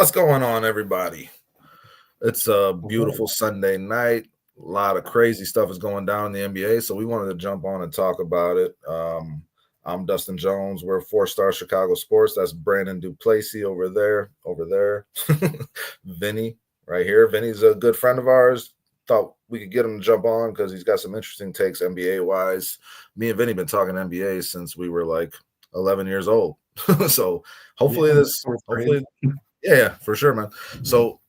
What's going on, everybody? It's a beautiful Sunday night. A lot of crazy stuff is going down in the NBA, so we wanted to jump on and talk about it. I'm Dustin Jones. We're 4 Star Chicago Sports. That's Brandon Duplessis over there. Vinny right here. Vinny's a good friend of ours. Thought we could get him to jump on because he's got some interesting takes NBA wise. Me and Vinny been talking NBA since we were like 11 years old. So hopefully yeah, for sure, man. So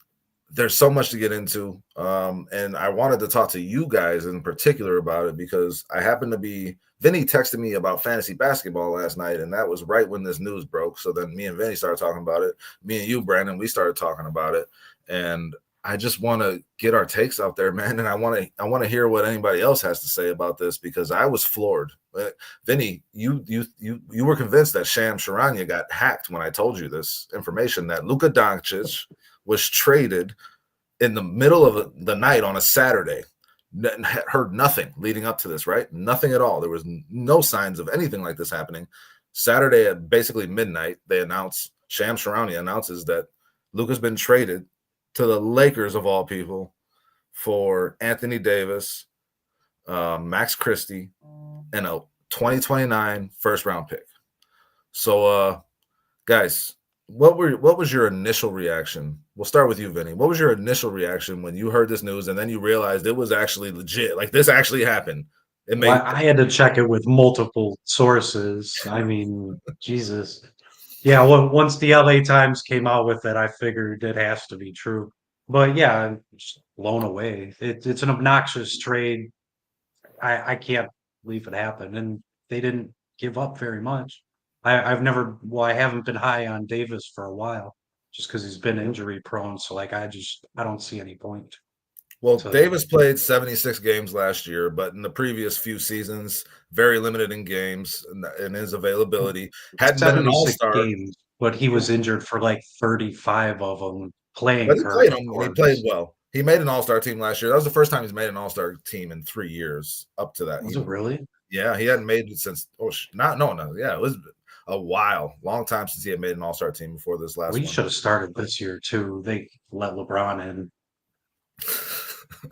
there's so much to get into. And I wanted to talk to you guys in particular about it because I happen to be Vinny texted me about fantasy basketball last night, and that was right when this news broke. So then me and Vinny started talking about it. Me and you, Brandon, we started talking about it. And I just want to get our takes out there, man. And I want to hear what anybody else has to say about this because I was floored. Vinny, you were convinced that Sham Charania got hacked when I told you this information that Luka Doncic was traded in the middle of the night on a Saturday. Heard nothing leading up to this, right? Nothing at all. There was no signs of anything like this happening. Saturday at basically midnight, Sham Charania announces that Luka's been traded to the Lakers of all people for Anthony Davis, Max Christie, and a 2029 first round pick. So, guys, what was your initial reaction? We'll start with you, Vinny. What was your initial reaction when you heard this news and then you realized it was actually legit? Like this actually happened. I had to check it with multiple sources. I mean, Jesus. Yeah, once the LA Times came out with it, I figured it has to be true. But yeah, I'm just blown away. It's an obnoxious trade. I can't believe it happened. And they didn't give up very much. I haven't been high on Davis for a while just because he's been injury prone. So like, I don't see any point. Well, Davis played 76 games last year, but in the previous few seasons, very limited in games and his availability. Hadn't been an all-star. Games, but he was injured for like 35 of them playing. But he played them, and he played well. He made an all-star team last year. That was the first time he's made an all-star team in 3 years up to that. Was it really? Yeah, he hadn't made it since yeah, it was a while, long time since he had made an all-star team before this last one. We should have started this year too. They let LeBron in.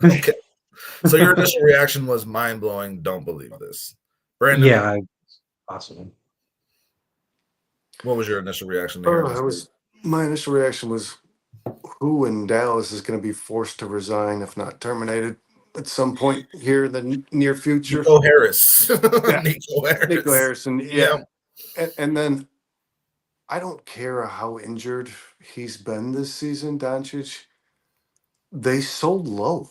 Okay. So your initial reaction was mind-blowing. Don't believe this. Brandon? Yeah, possible. What was your initial reaction? My initial reaction was, who in Dallas is going to be forced to resign, if not terminated, at some point here in the near future? Nico Harris. Yeah. Nico Harrison. Yeah. And then I don't care how injured he's been this season, Doncic. They sold low.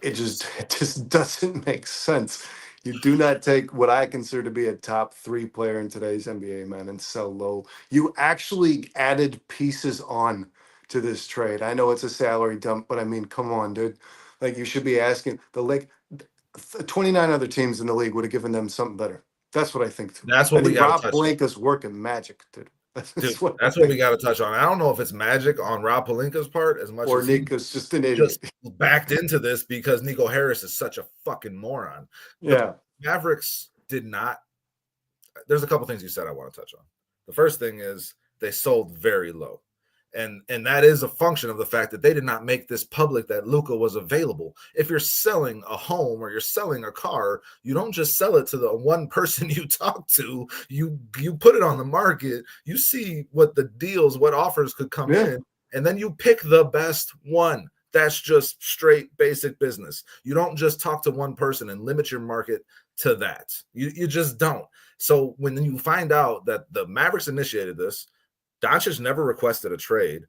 It just doesn't make sense. You do not take what I consider to be a top 3 player in today's NBA, man, and sell low. You actually added pieces on to this trade. I know it's a salary dump, but I mean, come on, dude. Like, you should be asking 29 other teams in the league would have given them something better. That's what I think. That's what we got. Rob Pelinka's working magic, dude. That's what we got to touch on. I don't know if it's magic on Rob Pelinka's part as much or as Nico's just an idiot. Just backed into this because Nico Harris is such a fucking moron. Yeah. The Mavericks did not. There's a couple things you said I want to touch on. The first thing is they sold very low. And that is a function of the fact that they did not make this public that Luka was available. If you're selling a home or you're selling a car, you don't just sell it to the one person you talk to. You put it on the market. You see what the deals, what offers could come in, and then you pick the best one. That's just straight basic business. You don't just talk to one person and limit your market to that. You just don't. So when you find out that the Mavericks initiated this, Doncic never requested a trade,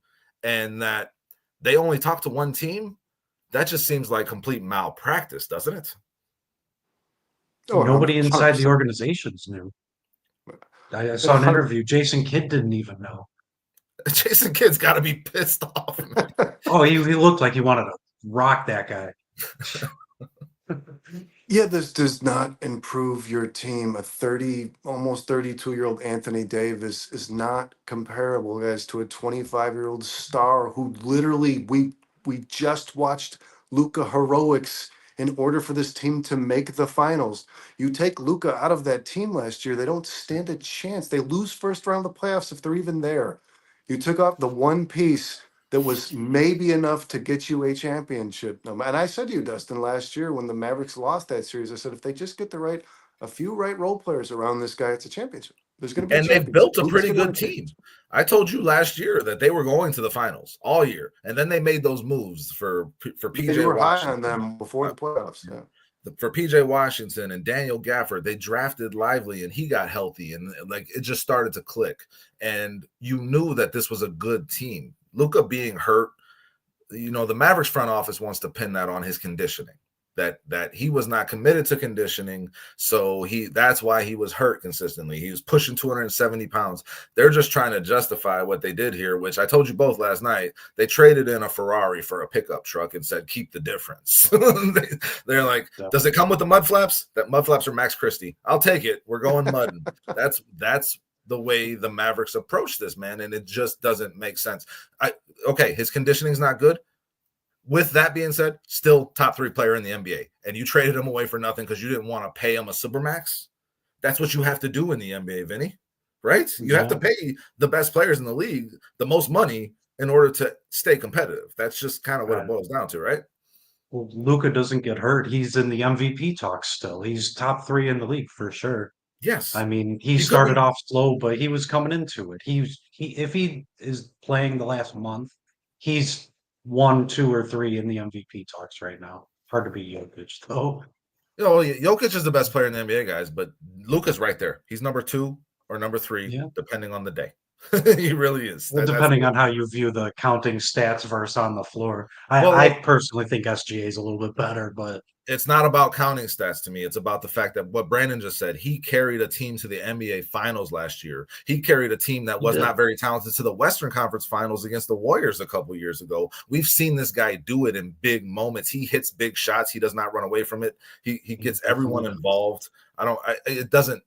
and that they only talked to one team, that just seems like complete malpractice, doesn't it? Oh, nobody inside the organizations knew. I saw an interview. Jason Kidd didn't even know. Jason Kidd's got to be pissed off. Oh, he looked like he wanted to rock that guy. Yeah, this does not improve your team. Almost 32-year-old Anthony Davis is not comparable, guys, to a 25-year-old star who literally we just watched Luka heroics in order for this team to make the finals. You take Luka out of that team last year, they don't stand a chance. They lose first round of the playoffs if they're even there. You took off the one piece that was maybe enough to get you a championship. And I said to you, Dustin, last year when the Mavericks lost that series, I said if they just get a few right role players around this guy, it's a championship. There's going to be a And they've championship. built a Luka's pretty going to win good a team. championship. I told you last year that they were going to the finals all year, and then they made those moves for Yeah, you PJ were high on Washington. them before the playoffs. Yeah. For PJ Washington and Daniel Gafford, they drafted Lively and he got healthy, and like it just started to click. And you knew that this was a good team. Luka being hurt, the Mavericks front office wants to pin that on his conditioning. That he was not committed to conditioning, so that's why he was hurt consistently. He was pushing 270 pounds. They're just trying to justify what they did here, which I told you both last night. They traded in a Ferrari for a pickup truck and said, keep the difference. They're like, does it come with the mud flaps? That mud flaps are Max Christie. I'll take it. We're going mudding. That's the way the Mavericks approach this, man, and it just doesn't make sense. Okay, his conditioning's not good. With that being said, still top 3 player in the NBA, and you traded him away for nothing because you didn't want to pay him a supermax. That's what you have to do in the NBA, Vinny, right? You have to pay the best players in the league the most money in order to stay competitive. That's just kind of what it boils down to, right? Well, Luka doesn't get hurt. He's in the MVP talk still. He's top 3 in the league for sure. Yes. I mean, he started off slow, but he was coming into it. If he is playing the last month, he's 1, 2, or 3 in the MVP talks right now. Hard to beat Jokic though. Jokic is the best player in the NBA, guys, but Luka's right there. He's number 2 or number 3, depending on the day. He really is. Well, depending on how you view the counting stats versus on the floor. I personally think SGA is a little bit better, but it's not about counting stats to me. It's about the fact that what Brandon just said, he carried a team to the NBA Finals last year. He carried a team that was not very talented to the Western Conference Finals against the Warriors a couple years ago. We've seen this guy do it in big moments. He hits big shots. He does not run away from it. He gets everyone involved. It doesn't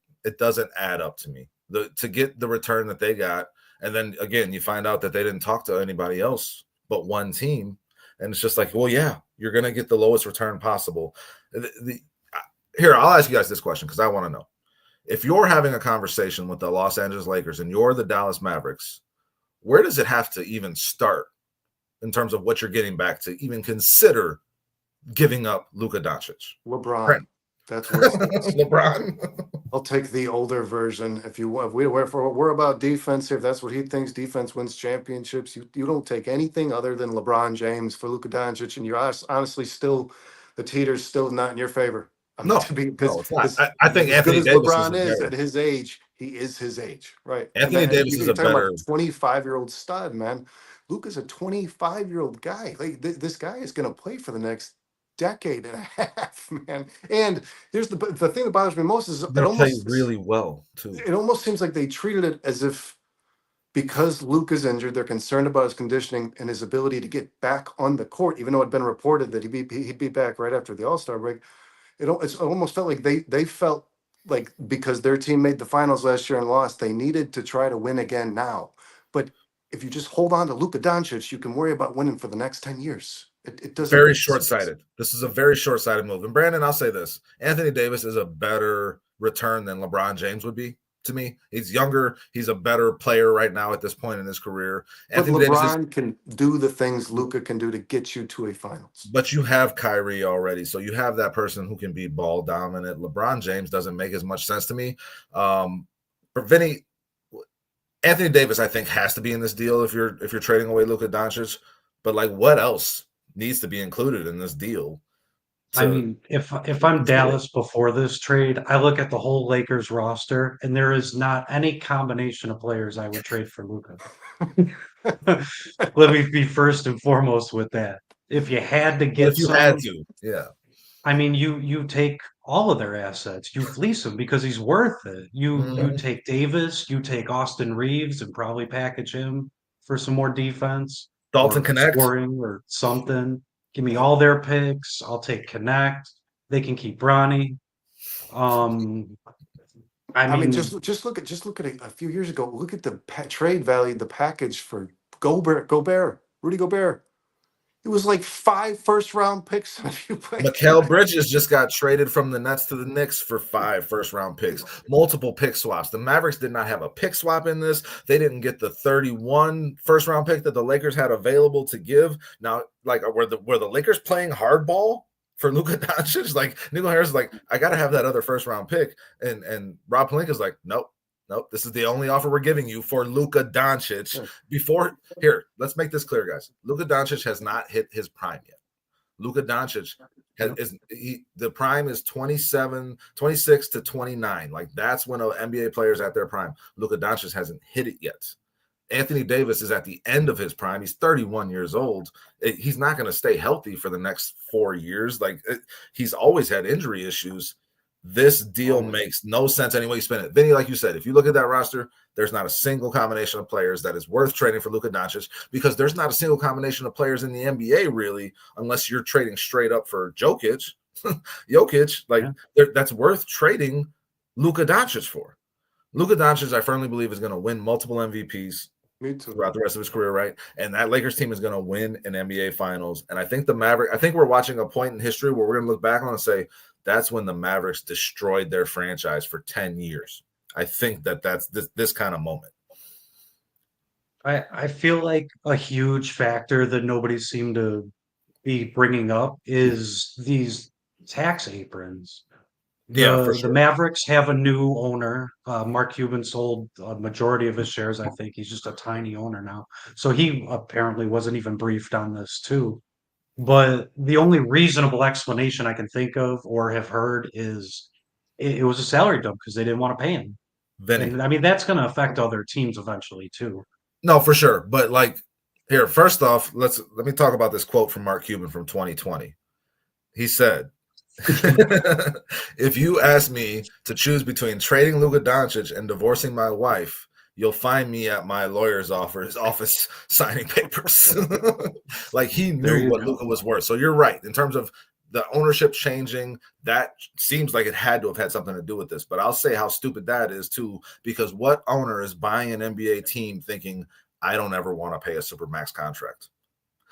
add up to me. To get the return that they got, and then again, you find out that they didn't talk to anybody else but one team. And it's just like, well, yeah, you're going to get the lowest return possible. Here, I'll ask you guys this question because I want to know. If you're having a conversation with the Los Angeles Lakers and you're the Dallas Mavericks, where does it have to even start in terms of what you're getting back to even consider giving up Luka Doncic? LeBron. Brent. That's where LeBron. I'll take the older version. If we're about defense here, if that's what he thinks, defense wins championships. You don't take anything other than LeBron James for Luka Doncic, and you're honestly still the teeter's still not in your favor. No, it's not. I think as Anthony good as Davis LeBron is at his age, he is his age, right? Anthony Davis is a better 25-year-old stud, man. Luka's a 25-year-old guy. Like this guy is going to play for the next decade and a half, man. And here's the thing that bothers me most is it almost really well too. It almost seems like they treated it as if because Luka's injured, they're concerned about his conditioning and his ability to get back on the court, even though it had been reported that he'd be back right after the All-Star break. It almost felt like they felt like because their team made the finals last year and lost, they needed to try to win again now. But if you just hold on to Luka Doncic, you can worry about winning for the next 10 years. It doesn't. Very short-sighted. This is a very short-sighted move. And Brandon, I'll say this: Anthony Davis is a better return than LeBron James would be to me. He's younger. He's a better player right now at this point in his career. But LeBron can do the things Luka can do to get you to a finals. But you have Kyrie already, so you have that person who can be ball dominant. LeBron James doesn't make as much sense to me. For Vinny, Anthony Davis, I think, has to be in this deal if you're trading away Luka Doncic. But like, what else needs to be included in this deal? I mean, if I'm Dallas before this trade, I look at the whole Lakers roster, and there is not any combination of players I would trade for Luka. Let me be first and foremost with that. If you had to get yeah. I mean, you take all of their assets, you fleece him because he's worth it. You take Davis, you take Austin Reeves, and probably package him for some more defense, Dalton Connect, scoring, or something. Give me all their picks. I'll take Connect. They can keep Bronny. I mean, just look at a few years ago. Look at the trade value, the package for Rudy Gobert. It was like 5 first-round picks and a few Mikal Bridges just got traded from the Nets to the Knicks for 5 first-round picks, multiple pick swaps. The Mavericks did not have a pick swap in this. They didn't get the 31 first-round pick that the Lakers had available to give. Now, like, were the Lakers playing hardball for Luka Doncic? Like, Nico Harris is like, I got to have that other first-round pick, and Rob Pelinka is like, nope. Nope, this is the only offer we're giving you for Luka Doncic. Before here, let's make this clear, guys. Luka Doncic has not hit his prime yet. Luka Doncic the prime is 27, 26 to 29. Like, that's when an NBA player is at their prime. Luka Doncic hasn't hit it yet. Anthony Davis is at the end of his prime. He's 31 years old. He's not going to stay healthy for the next 4 years. He's always had injury issues. This deal makes no sense any way you spend it. Vinny, like you said, if you look at that roster, there's not a single combination of players that is worth trading for Luka Doncic, because there's not a single combination of players in the NBA, really, unless you're trading straight up for Jokic. That's worth trading Luka Doncic for. Luka Doncic, I firmly believe, is going to win multiple MVPs throughout the rest of his career, right? And that Lakers team is going to win an NBA Finals. And I think I think we're watching a point in history where we're going to look back on and say, that's when the Mavericks destroyed their franchise for 10 years. I think that's this kind of moment. I feel like a huge factor that nobody seemed to be bringing up is these tax aprons. Yeah, for The sure. Mavericks have a new owner. Mark Cuban sold a majority of his shares, I think. He's just a tiny owner now. So he apparently wasn't even briefed on this too. But the only reasonable explanation I can think of or have heard is it was a salary dump because they didn't want to pay him. Vinny. And I mean, that's going to affect other teams eventually too. No, for sure. But here, first off, let me talk about this quote from Mark Cuban from 2020. He said, if you ask me to choose between trading Luka Doncic and divorcing my wife, you'll find me at my lawyer's office signing papers. Like, he knew what Luka was worth. So you're right. In terms of the ownership changing, that seems like it had to have had something to do with this. But I'll say how stupid that is too, because what owner is buying an NBA team thinking, I don't ever want to pay a supermax contract?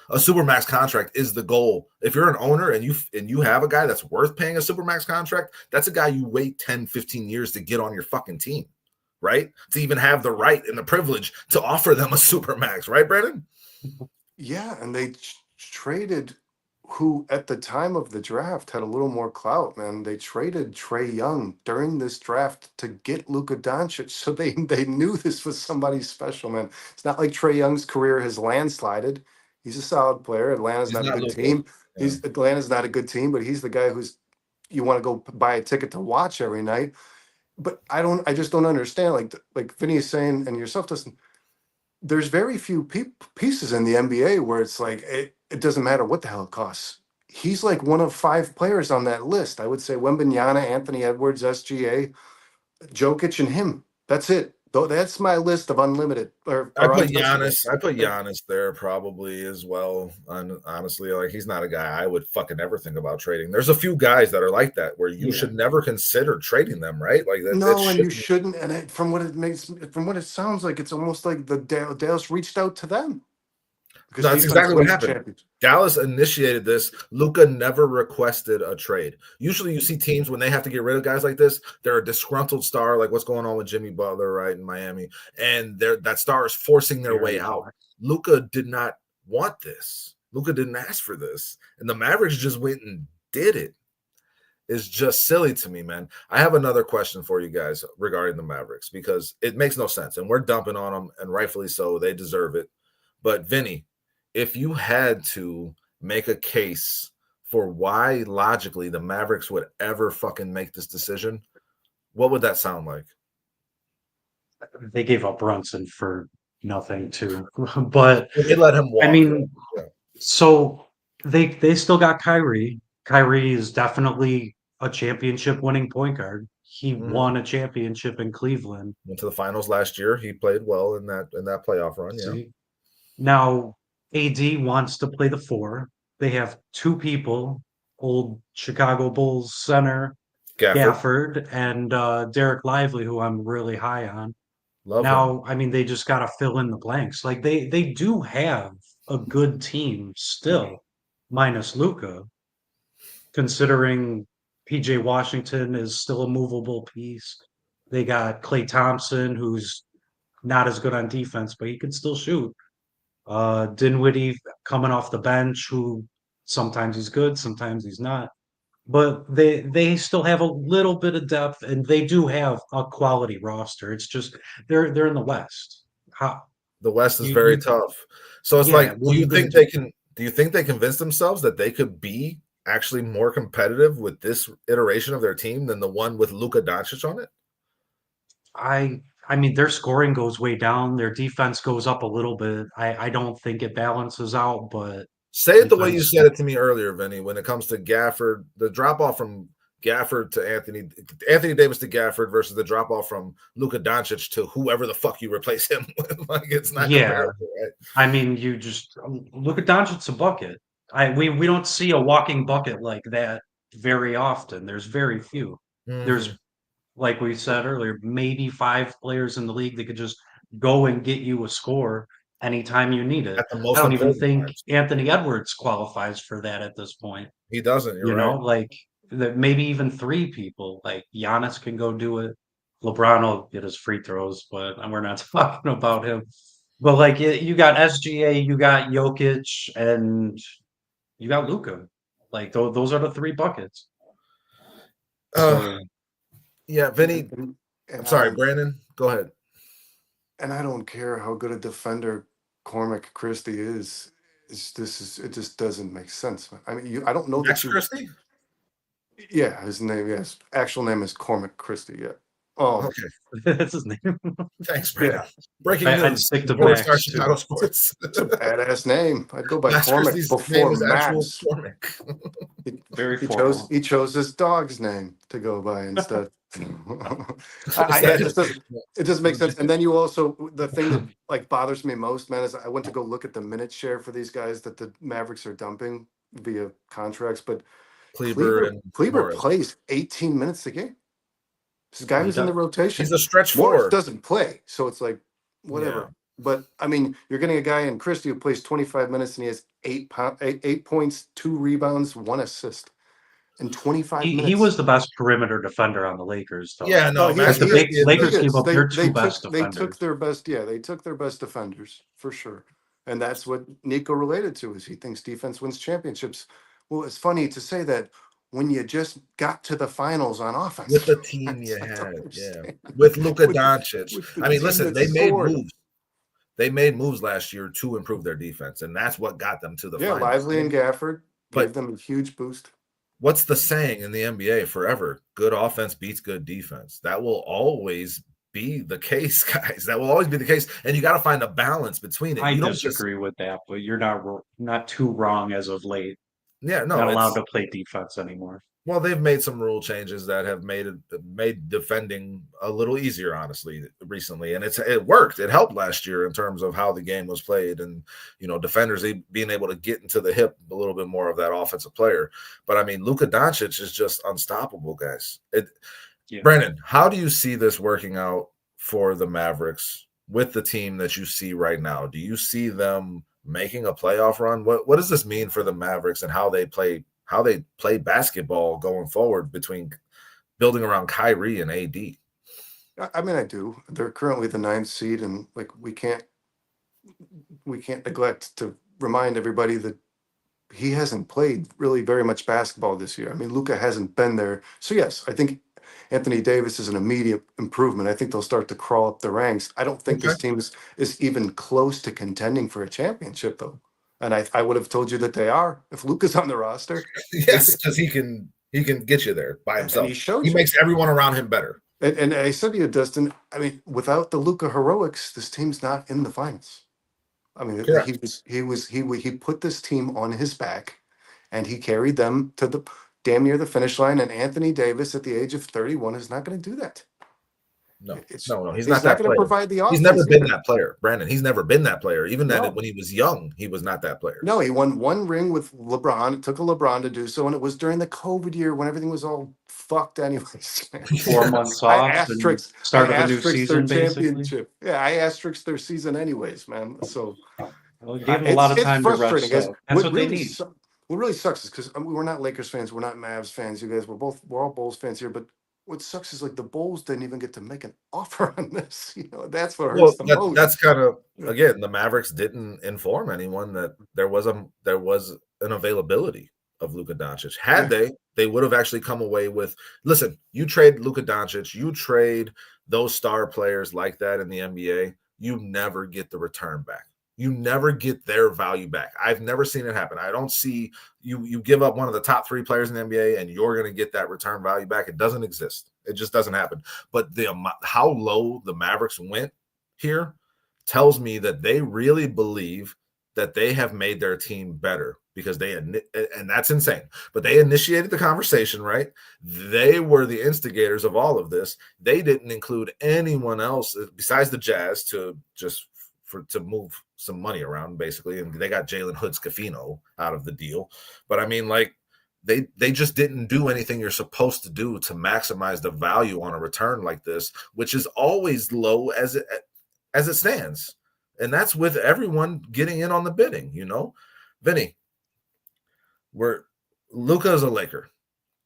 A supermax contract is the goal. If you're an owner and you have a guy that's worth paying a supermax contract, that's a guy you wait 10, 15 years to get on your fucking team, right? To even have the right and the privilege to offer them a supermax, right, Brandon? Yeah, and they traded who at the time of the draft had a little more clout, man. They traded Trae Young during this draft to get Luka Doncic, so they knew this was somebody special, man. It's not like Trae Young's career has landslided. He's a solid player. Atlanta's not a good team. Yeah. Atlanta's not a good team, but he's the guy who's you want to go buy a ticket to watch every night. But I just don't understand. Like Vinny is saying, and yourself doesn't. There's very few pieces in the NBA where it's like it doesn't matter what the hell it costs. He's like one of 5 players on that list. I would say Wembanyama, Anthony Edwards, SGA, Jokic, and him. That's it. Though that's my list of unlimited I put Giannis there probably as well. Honestly, like, he's not a guy I would fucking ever think about trading. There's a few guys that are like that where you should never consider trading them, right? Like that. No, and you shouldn't. And from what it sounds like, it's almost like the Dallas reached out to them. No, that's exactly what happened. Dallas initiated this. Luka never requested a trade. Usually you see teams when they have to get rid of guys like this, they're a disgruntled star, like what's going on with Jimmy Butler, right, in Miami, and that star is forcing their way out. Luka did not want this. Luka didn't ask for this, and the Mavericks just went and did it. It's just silly to me, man. I have another question for you guys regarding the Mavericks, because it makes no sense, and we're dumping on them, and rightfully so. They deserve it. But Vinny, if you had to make a case for why logically the Mavericks would ever fucking make this decision, what would that sound like? They gave up Brunson for nothing too, but they let him walk. I mean, so they still got Kyrie. Kyrie is definitely a championship winning point guard. He won a championship in Cleveland. Went to the finals last year. He played well in that playoff run. Yeah. Now AD wants to play the 4. They have 2 people, old Chicago Bulls center Gafford and Derek Lively, who I'm really high on. Love him. I mean, they just got to fill in the blanks. Like they do have a good team still, minus Luka, considering PJ Washington is still a movable piece. They got Klay Thompson, who's not as good on defense, but he can still shoot. Dinwiddie coming off the bench, who sometimes he's good, sometimes he's not. But they still have a little bit of depth, and they do have a quality roster. It's just they're in the West. How The West is very you tough. So it's yeah, like, what are you gonna do? do you think they convinced themselves that they could be actually more competitive with this iteration of their team than the one with Luka Doncic on it? I mean their scoring goes way down, their defense goes up a little bit. I don't think it balances out, but Say it the way you defense. said it to me earlier, Vinny, when it comes to Gafford, the drop off from Gafford to Anthony Davis to Gafford versus the drop off from Luka Doncic to whoever the fuck you replace him with. Like, it's not Yeah, comparable, right? I mean you just look at Doncic's a bucket. We don't see a walking bucket like that very often. There's very few. Mm-hmm. There's like we said earlier, maybe five players in the league that could just go and get you a score anytime you need it. At the I most don't even important think times. Anthony Edwards qualifies for that at this point. He doesn't, you're You right. know, like that maybe even three people. Like Giannis can go do it. LeBron will get his free throws, but we're not talking about him. But like you got SGA, you got Jokic, and you got Luka. Like those are the three buckets. Uh, So yeah, Vinny. And I'm I sorry, don't Brandon. Go ahead. and I don't care how good a defender Cormac Christie is. It just doesn't make sense. I mean, I don't know that Max you. Christie? Yeah, his name. Yes, actual name is Cormac Christie. Yeah. Um. Okay. that's his name. Thanks, Brandon. Yeah. Breaking I'd news. stick to Sportstar Max too. Chicago Sports. It's a badass name. I'd go by Max Cormac Christie's name before is actual Max. Cormac. He, Very he chose formal. he chose his dog's name to go by instead. Is Yeah, that it just makes sense. And legit? then you also the thing that like bothers me most, man, is I went to go look at the minute share for these guys that the Mavericks are dumping via contracts, but Kleber and Kleber Morris. plays 18 minutes a game. This is a guy He who's in the does. He's rotation. a stretch Morris four. doesn't play, so it's like Yeah. whatever. But I mean, you're getting a guy in Christie who plays 25 minutes and he has 8 points, 2 rebounds, 1 assist in 25 He minutes. was the best perimeter defender on the Lakers, though. Yeah, Oh, no, he Max Like is. the He is. big Christie is He Lakers gave is. up They their they two best took they took defenders. their best. Yeah, they took their best defenders for sure, and that's what Nico related to. Is he thinks defense wins championships. Well, it's funny to say that when you just got to the finals on with offense. the team you I don't had. Yeah. understand. With Luka with the Doncic. with the I mean, team listen, that they made scored. moves. They made moves last year to improve their defense, and that's what got them to the Yeah, finals. Lively and Gafford gave But them a huge boost. what's the saying in the NBA forever? Good offense beats good defense. That will always be the case, guys. That will always be the case. And you got to find a balance between it. I You don't just, disagree with that, but you're not too wrong as of late. yeah, no, Not allowed it's, to play defense anymore. well, they've made some rule changes that have made defending a little easier, honestly, recently, and it worked. It helped last year in terms of how the game was played, and defenders being able to get into the hip a little bit more of that offensive player. But I mean, Luka Doncic is just unstoppable, guys. Yeah. Brandon, how do you see this working out for the Mavericks with the team that you see right now? Do you see them making a playoff run? What does this mean for the Mavericks and how they play basketball going forward between building around Kyrie and AD? I mean, I do. They're currently the 9th seed, and like we can't neglect to remind everybody that he hasn't played really very much basketball this year. I mean, Luka hasn't been there. So yes, I think Anthony Davis is an immediate improvement. I think they'll start to crawl up the ranks. I don't think Okay. this team is even close to contending for a championship though. And I would have told you that they are if Luka's on the roster. Yes, because he can get you there by And himself. he showed He you. makes everyone around him better. And I said to you, Dustin, I mean, without the Luka heroics, this team's not in the finals. I mean, Correct. he put this team on his back, and he carried them to the damn near the finish line. And Anthony Davis, at the age of 31, is not going to do that. No, It's no, he's he's not not that going to player. provide the He's never offense been either. that player, Brandon. He's never been that player. Even No. when he was young, he was not that player. No, he won one ring with LeBron. It took a LeBron to do so, and it was during the COVID year when everything was all fucked anyways. 4 months I off and asterisk start of a new their season, basically. championship. Yeah, I asterisk their season anyways, man. So Well, it gave them a lot of It's time to frustrating, rest guys. up. That's what they need. What really sucks is because we're not Lakers fans, we're not Mavs fans. You guys, we're all Bulls fans here. But what sucks is like the Bulls didn't even get to make an offer on this. That's what hurts Well, the that's most. kind of, again, the Mavericks didn't inform anyone that there was an availability of Luka Doncic. Had they would have actually come away with, listen, you trade Luka Doncic, you trade those star players like that in the NBA, you never get the return back. You never get their value back. I've never seen it happen. I don't see you give up one of the top 3 players in the NBA and you're going to get that return value back. It doesn't exist. It just doesn't happen. But how low the Mavericks went here tells me that they really believe that they have made their team better because and that's insane. But they initiated the conversation, right? They were the instigators of all of this. They didn't include anyone else besides the Jazz to move some money around, basically, and they got Jalen Hood-Schifino out of the deal. But I mean, like, they just didn't do anything you're supposed to do to maximize the value on a return like this, which is always low as it stands. And that's with everyone getting in on the bidding, Vinny, Luka is a Laker.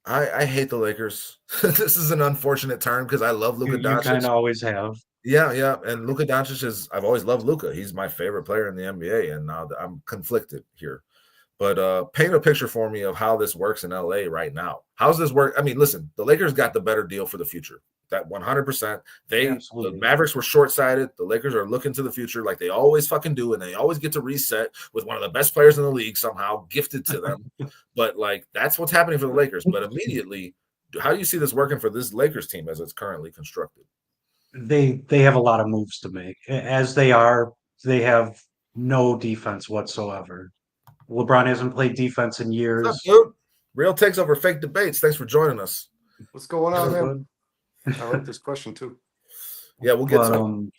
I hate the Lakers. This is an unfortunate term because I love Luka You kind Doncic. of always have. Yeah. And Luka Doncic I've always loved Luka. He's my favorite player in the NBA. And now I'm conflicted here. But paint a picture for me of how this works in LA right now. How's this work? I mean, listen, the Lakers got the better deal for the future. That 100%. The Mavericks were short-sighted. The Lakers are looking to the future like they always fucking do, and they always get to reset with one of the best players in the league somehow gifted to them. But like that's what's happening for the Lakers. But immediately, how do you see this working for this Lakers team as it's currently constructed? They have a lot of moves to make. As they have no defense whatsoever. LeBron hasn't played defense in years. What's up, dude? Real takes over fake debates. Thanks for joining us. What's going on, So man? I like this question too. Yeah, we'll get to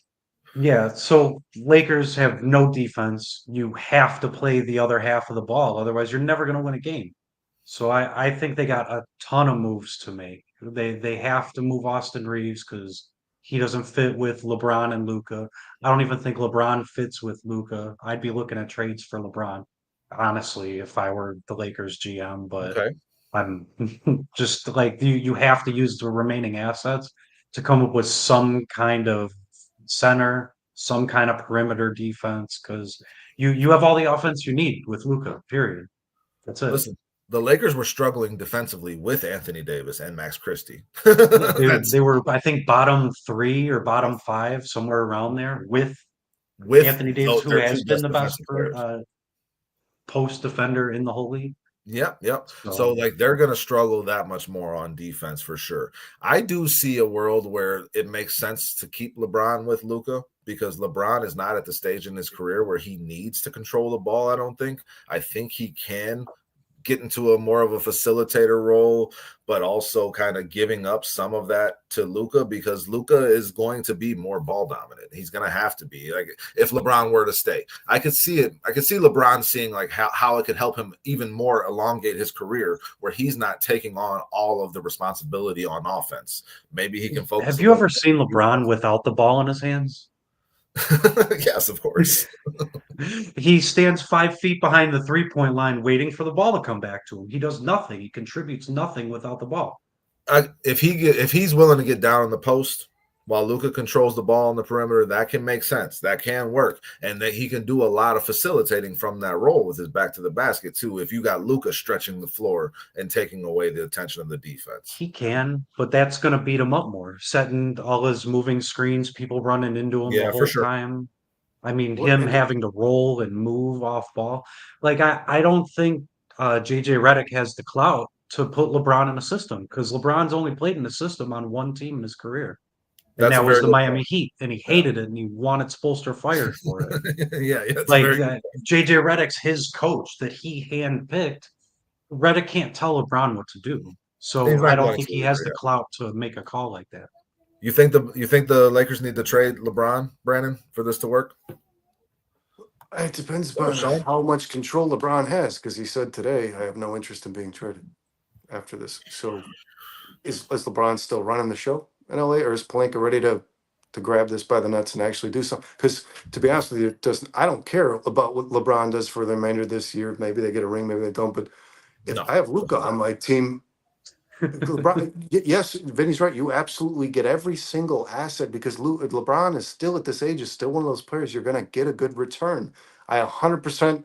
yeah, so Lakers have no defense. You have to play the other half of the ball, otherwise you're never going to win a game. So I think they got a ton of moves to make. They have to move Austin Reeves because he doesn't fit with LeBron and Luka. I don't even think LeBron fits with Luka. I'd be looking at trades for LeBron, honestly, if I were the Lakers GM. But Okay. I'm just like you have to use the remaining assets to come up with some kind of center, some kind of perimeter defense because you have all the offense you need with Luka. Period. That's it. Listen, the Lakers were struggling defensively with Anthony Davis and Max Christie. Yeah, they were, I think, bottom 3 or bottom 5, somewhere around there, with Anthony Davis, who their 2 has been best the best defensive players. Post defender in the whole league. Yep. So So like they're going to struggle that much more on defense for sure. I do see a world where it makes sense to keep LeBron with Luka because LeBron is not at the stage in his career where he needs to control the ball. I think he can get into a more of a facilitator role, but also kind of giving up some of that to Luka because Luka is going to be more ball dominant. He's going to have to be. Like if LeBron were to stay, I could see it. I could see LeBron seeing like how it could help him even more elongate his career where he's not taking on all of the responsibility on offense. Maybe he can focus. have you ever seen LeBron without the ball in his hands? Yes, of course. He stands 5 feet behind the 3-point line waiting for the ball to come back to him. He does nothing. He contributes nothing without the ball. If he's willing to get down on the post while Luka controls the ball on the perimeter, that can make sense. That can work, and that he can do a lot of facilitating from that role with his back to the basket too. If you got Luka stretching the floor and taking away the attention of the defense, He can, but that's going to beat him up more. Setting all his moving screens, people running into him the yeah, for whole sure. time. I mean, What him and having to roll and move off ball. Like I don't think JJ Redick has the clout to put LeBron in a system because LeBron's only played in a system on one team in his career, and That's a that was very the good Miami point. Heat, and he Yeah, hated it, and he wanted Spoelstra fired for it. yeah, that's a Like very good JJ Redick's his coach that he handpicked. Redick can't tell LeBron what to do, point. He's so I not don't going think to he has either. the Yeah. clout to make a call like that. You think the Lakers need to trade LeBron, Brandon, for this to work? it depends Or upon Sean? how much control LeBron has, because he said today, I have no interest in being traded after this. So is LeBron still running the show in LA, or is Palenka ready to to grab this by the nuts and actually do something. Because to be honest with you, I don't care about what LeBron does for the remainder of this year. Maybe they get a ring, maybe they don't. But if No. I have Luka on my team, LeBron, yes, Vinny's right. You absolutely get every single asset because LeBron is still at this age is still one of those players you're going to get a good return. I 100%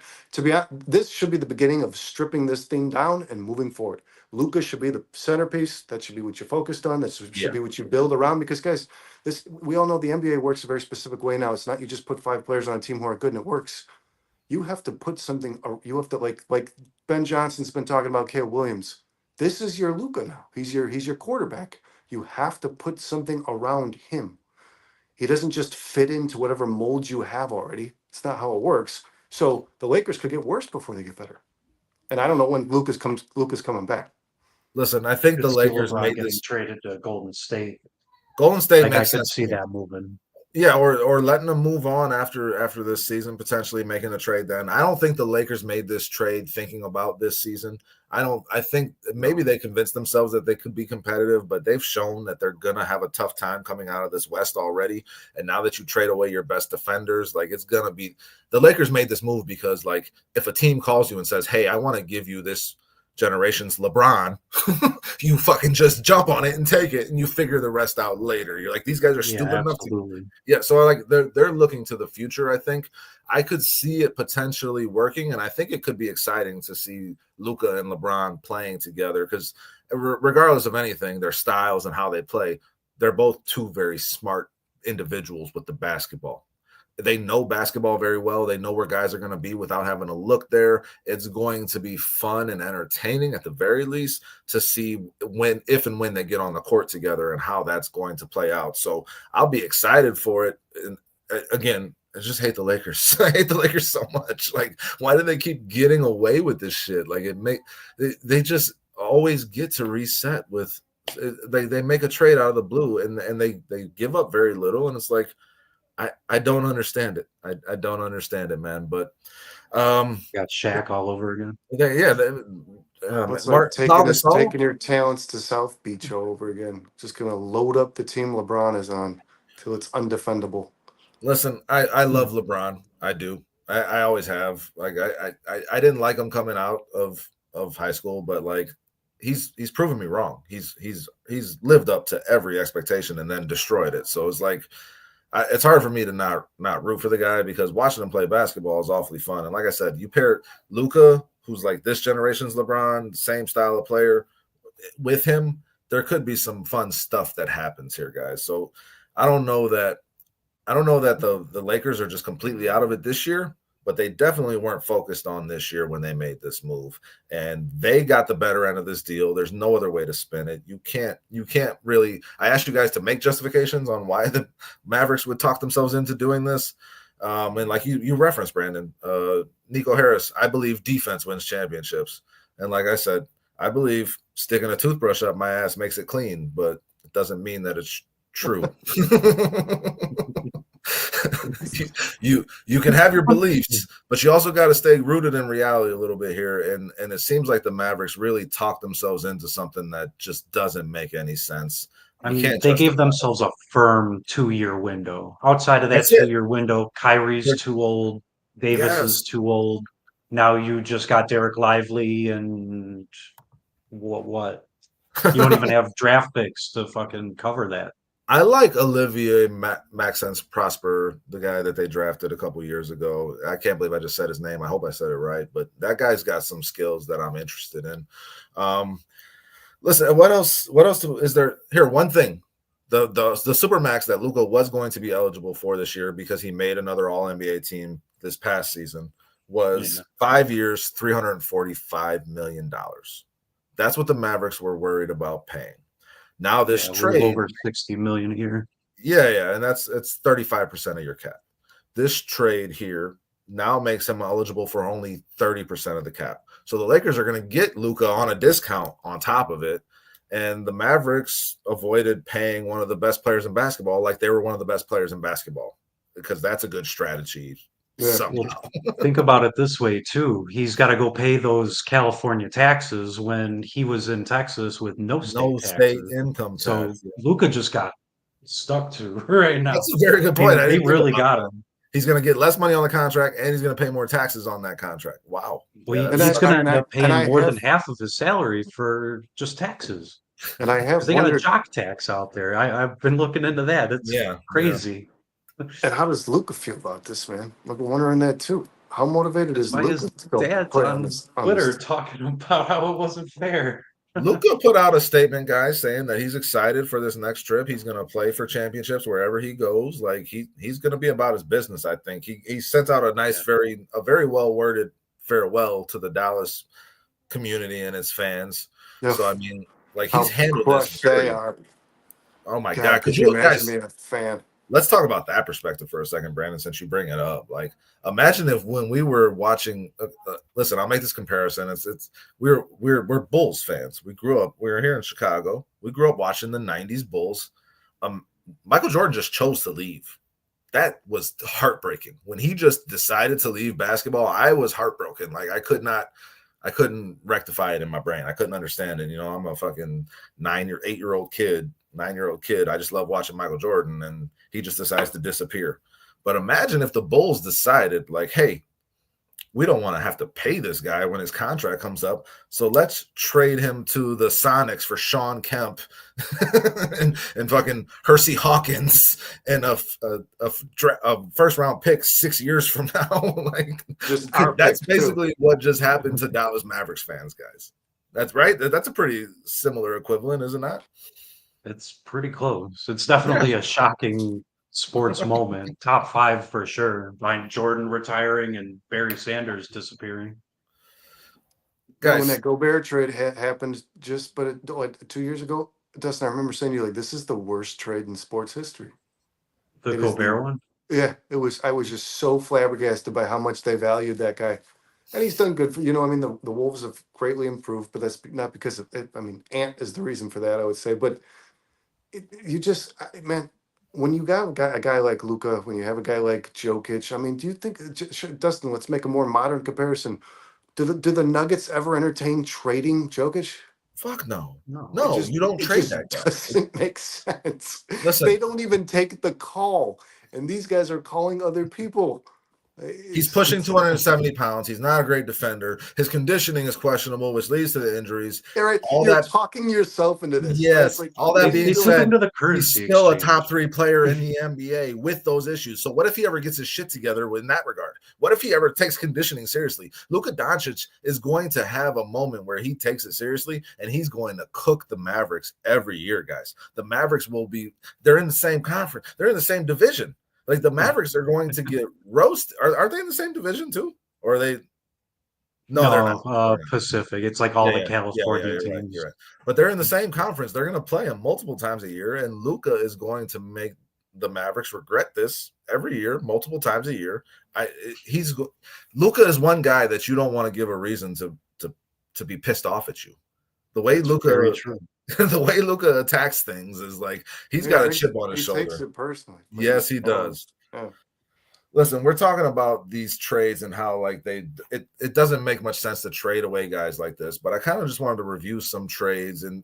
this should be the beginning of stripping this thing down and moving forward. Luca should be the centerpiece. That should be what you're focused on. That should Yeah. be what you build around. Because guys, this we all know the NBA works a very specific way now. It's not you just put 5 players on a team who are good and it works. You have to put something. You have to like Ben Johnson's been talking about Caleb Williams. This is your Luca now. He's your quarterback. You have to put something around him. He doesn't just fit into whatever mold you have already. It's not how it works. So the Lakers could get worse before they get better. And I don't know when Luca's coming back. Listen, I think Could the see Lakers LeBron made getting this. traded to Golden State. Golden State Like I makes could sense see to me. that moving. Yeah, or letting them move on after this season, potentially making a trade then. I don't think the Lakers made this trade thinking about this season. I think maybe they convinced themselves that they could be competitive, but they've shown that they're gonna have a tough time coming out of this West already. And now that you trade away your best defenders, like it's gonna be the Lakers made this move because like if a team calls you and says, "Hey, I want to give you this generation's LeBron," you fucking just jump on it and take it, and you figure the rest out later. You're like, these guys are stupid enough to. Yeah, so like they're looking to the future. I think I could see it potentially working, and I think it could be exciting to see Luka and LeBron playing together because regardless of anything, their styles and how they play, they're both two very smart individuals with the basketball. They know basketball very well. They know where guys are going to be without having to look there. It's going to be fun and entertaining at the very least to see if and when they get on the court together and how that's going to play out. So I'll be excited for it. And again, I just hate the Lakers. I hate the Lakers so much. Like, why do they keep getting away with this shit? Like, they just always get to reset with they make a trade out of the blue and they give up very little, and it's like I don't understand it. I don't understand it, man. But got Shaq all over again. It's like taking your talents to South Beach all over again. Just gonna load up the team LeBron is on till it's undefendable. Listen, I love LeBron. I do. I always have. Like I didn't like him coming out of high school, but like he's proven me wrong. He's lived up to every expectation and then destroyed it. So it's like it's hard for me to not root for the guy because watching him play basketball is awfully fun. And like I said, you pair Luka, who's like this generation's LeBron, same style of player, with him, there could be some fun stuff that happens here, guys. So I don't know that the Lakers are just completely out of it this year, but they definitely weren't focused on this year when they made this move. And they got the better end of this deal. There's no other way to spin it. You can't really. I asked you guys to make justifications on why the Mavericks would talk themselves into doing this. And like you referenced, Brandon, Nico Harris, I believe defense wins championships. And like I said, I believe sticking a toothbrush up my ass makes it clean, but it doesn't mean that it's true. you can have your beliefs, but you also got to stay rooted in reality a little bit here. And it seems like the Mavericks really talked themselves into something that just doesn't make any sense. I mean, they gave themselves a firm 2-year window. Outside of that 2-year window, Kyrie's too old, Davis is too old. Now you just got Derek Lively and what? You don't even have draft picks to fucking cover that. I like Olivier Maxence Prosper, the guy that they drafted a couple years ago. I can't believe I just said his name. I hope I said it right, but that guy's got some skills that I'm interested in. Listen, what else is there here? One thing, the Supermax that Luka was going to be eligible for this year because he made another All-NBA team this past season was 5 years, $345 million. That's what the Mavericks were worried about paying. Now this trade over $60 million a year. Yeah, and it's 35% of your cap. This trade here now makes him eligible for only 30% of the cap. So the Lakers are going to get Luka on a discount on top of it, and the Mavericks avoided paying one of the best players in basketball like they were one of the best players in basketball because that's a good strategy. Well, think about it this way too. He's got to go pay those California taxes when he was in Texas with no state income tax. So Luka just got stuck to right now. That's a very good point. I They didn't think really about got that. him. He's going to get less money on the contract, and he's going to pay more taxes on that contract. Wow. Well, Yeah, And he's I going to and end I up and paying I more than have half of his salary for just taxes and I because have they got a wondered, jock tax out there. I've been looking into that. It's yeah. crazy. and how does Luca feel about this, man? I've been wondering that too. How motivated That's is why Luca his to go dad's play on on this Twitter team? talking about how it wasn't fair. Luka put out a statement, guys, saying that he's excited for this next trip. He's going to play for championships wherever he goes. Like he's going to be about his business. I think he sent out a nice, very well worded farewell to the Dallas community and its fans. Yeah, So I mean, like he's how handled this crushed they very. are. Oh my god! God, Could could you you imagine guys? being a fan? Let's talk about that perspective for a second, Brandon, since you bring it up. Like, imagine if when we were watching, listen, I'll make this comparison. We're Bulls fans. We were here in Chicago. We grew up watching the 90s Bulls. Michael Jordan just chose to leave. That was heartbreaking. When he just decided to leave basketball, I was heartbroken. Like, I couldn't rectify it in my brain. I couldn't understand it. You know, I'm a fucking 8-year-old kid. 9-year-old kid. I just love watching Michael Jordan, and he just decides to disappear. But imagine if the Bulls decided, like, hey, we don't want to have to pay this guy when his contract comes up, so let's trade him to the Sonics for Sean Kemp and fucking Hersey Hawkins and a first round pick 6 years from now. Like, Just our that's pick, basically too. what just happened to Dallas Mavericks fans, guys. That's right. That's a pretty similar equivalent, isn't that? It's pretty close. It's definitely a shocking sports moment. Top five for sure. Behind Jordan retiring and Barry Sanders disappearing. Well, when Guys, that Gobert trade happened like 2 years ago, Dustin, I remember saying to you, like, this is the worst trade in sports history. The It is the Gobert one? Yeah, it was. I was just so flabbergasted by how much they valued that guy, and he's done good for I mean, the Wolves have greatly improved, but that's not because of it. I mean, Ant is the reason for that, I would say. But you just, man, when you got a guy like Luca, when you have a guy like Jokic, I mean, do you think, Dustin? Let's make a more modern comparison. Do the Nuggets ever entertain trading Jokic? fuck no. No. No, you don't It trade just that guy. doesn't make sense. Listen, They don't even take the call, and these guys are calling other people. he's It's pushing it's 270 pounds. He's not a great defender. His conditioning is questionable, which leads to the injuries. all right. All You're that, talking yourself into this, right? It's yes, like all that They, being they took him said, to the he's currency still a exchange. top 3 player in the NBA with those issues. So what if he ever gets his shit together in that regard? What if he ever takes conditioning seriously? Luka Doncic is going to have a moment where he takes it seriously, and he's going to cook the Mavericks every year, guys. The Mavericks they're in the same conference. They're in the same division. Like, the Mavericks are going to get roasted. Are they in the same division too? Or are they? No, they're not. Pacific. It's like all the California You're right. teams. You're right. But they're in the same conference. They're going to play them multiple times a year, and Luka is going to make the Mavericks regret this every year, multiple times a year. Luka is one guy that you don't want to give a reason to be pissed off at you. The way That's Luka, very true. the way Luka attacks things is like he's got a chip on his he shoulder. takes it personally. Yes, he does. Yeah. Listen, we're talking about these trades and how like it doesn't make much sense to trade away guys like this, but I kind of just wanted to review some trades in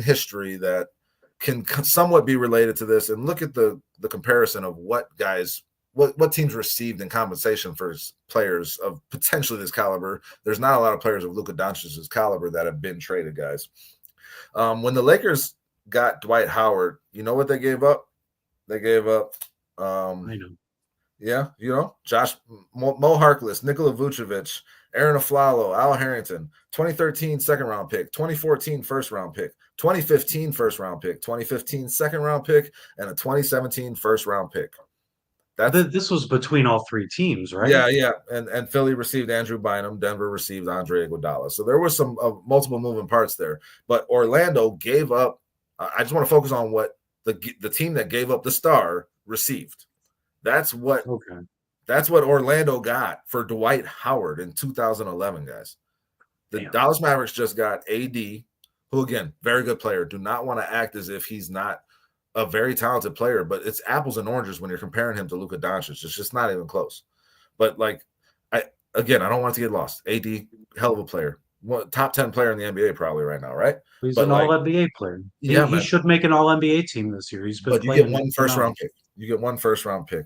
history that can somewhat be related to this and look at the comparison of what teams received in compensation for players of potentially this caliber. There's not a lot of players of Luka Doncic's caliber that have been traded, guys. When the Lakers got Dwight Howard, you know what they gave up? They gave up I know. yeah, Josh Mo Harkless, Nikola Vucevic, Aaron Aflalo, Al Harrington, 2013 second round pick, 2014 first round pick, 2015 first round pick, 2015 second round pick, and a 2017 first round pick. This was between all three teams, right? Yeah. And Philly received Andrew Bynum, Denver received Andre Iguodala. So there was some multiple moving parts there. But Orlando gave up. I just want to focus on what the team that gave up the star received. That's what Orlando got for Dwight Howard in 2011, guys. The Dallas Mavericks just got AD, who, again, very good player. Do not want to act as if he's not a very talented player, but it's apples and oranges when you're comparing him to Luka Doncic. It's just not even close. But, like, I don't want it to get lost. AD, hell of a player. top 10 player in the NBA probably right now, right? He's But an all like, NBA player. yeah, He man. should make an all NBA team this year. He's been But you get playing one first phenomenal. round pick. You get one first round pick.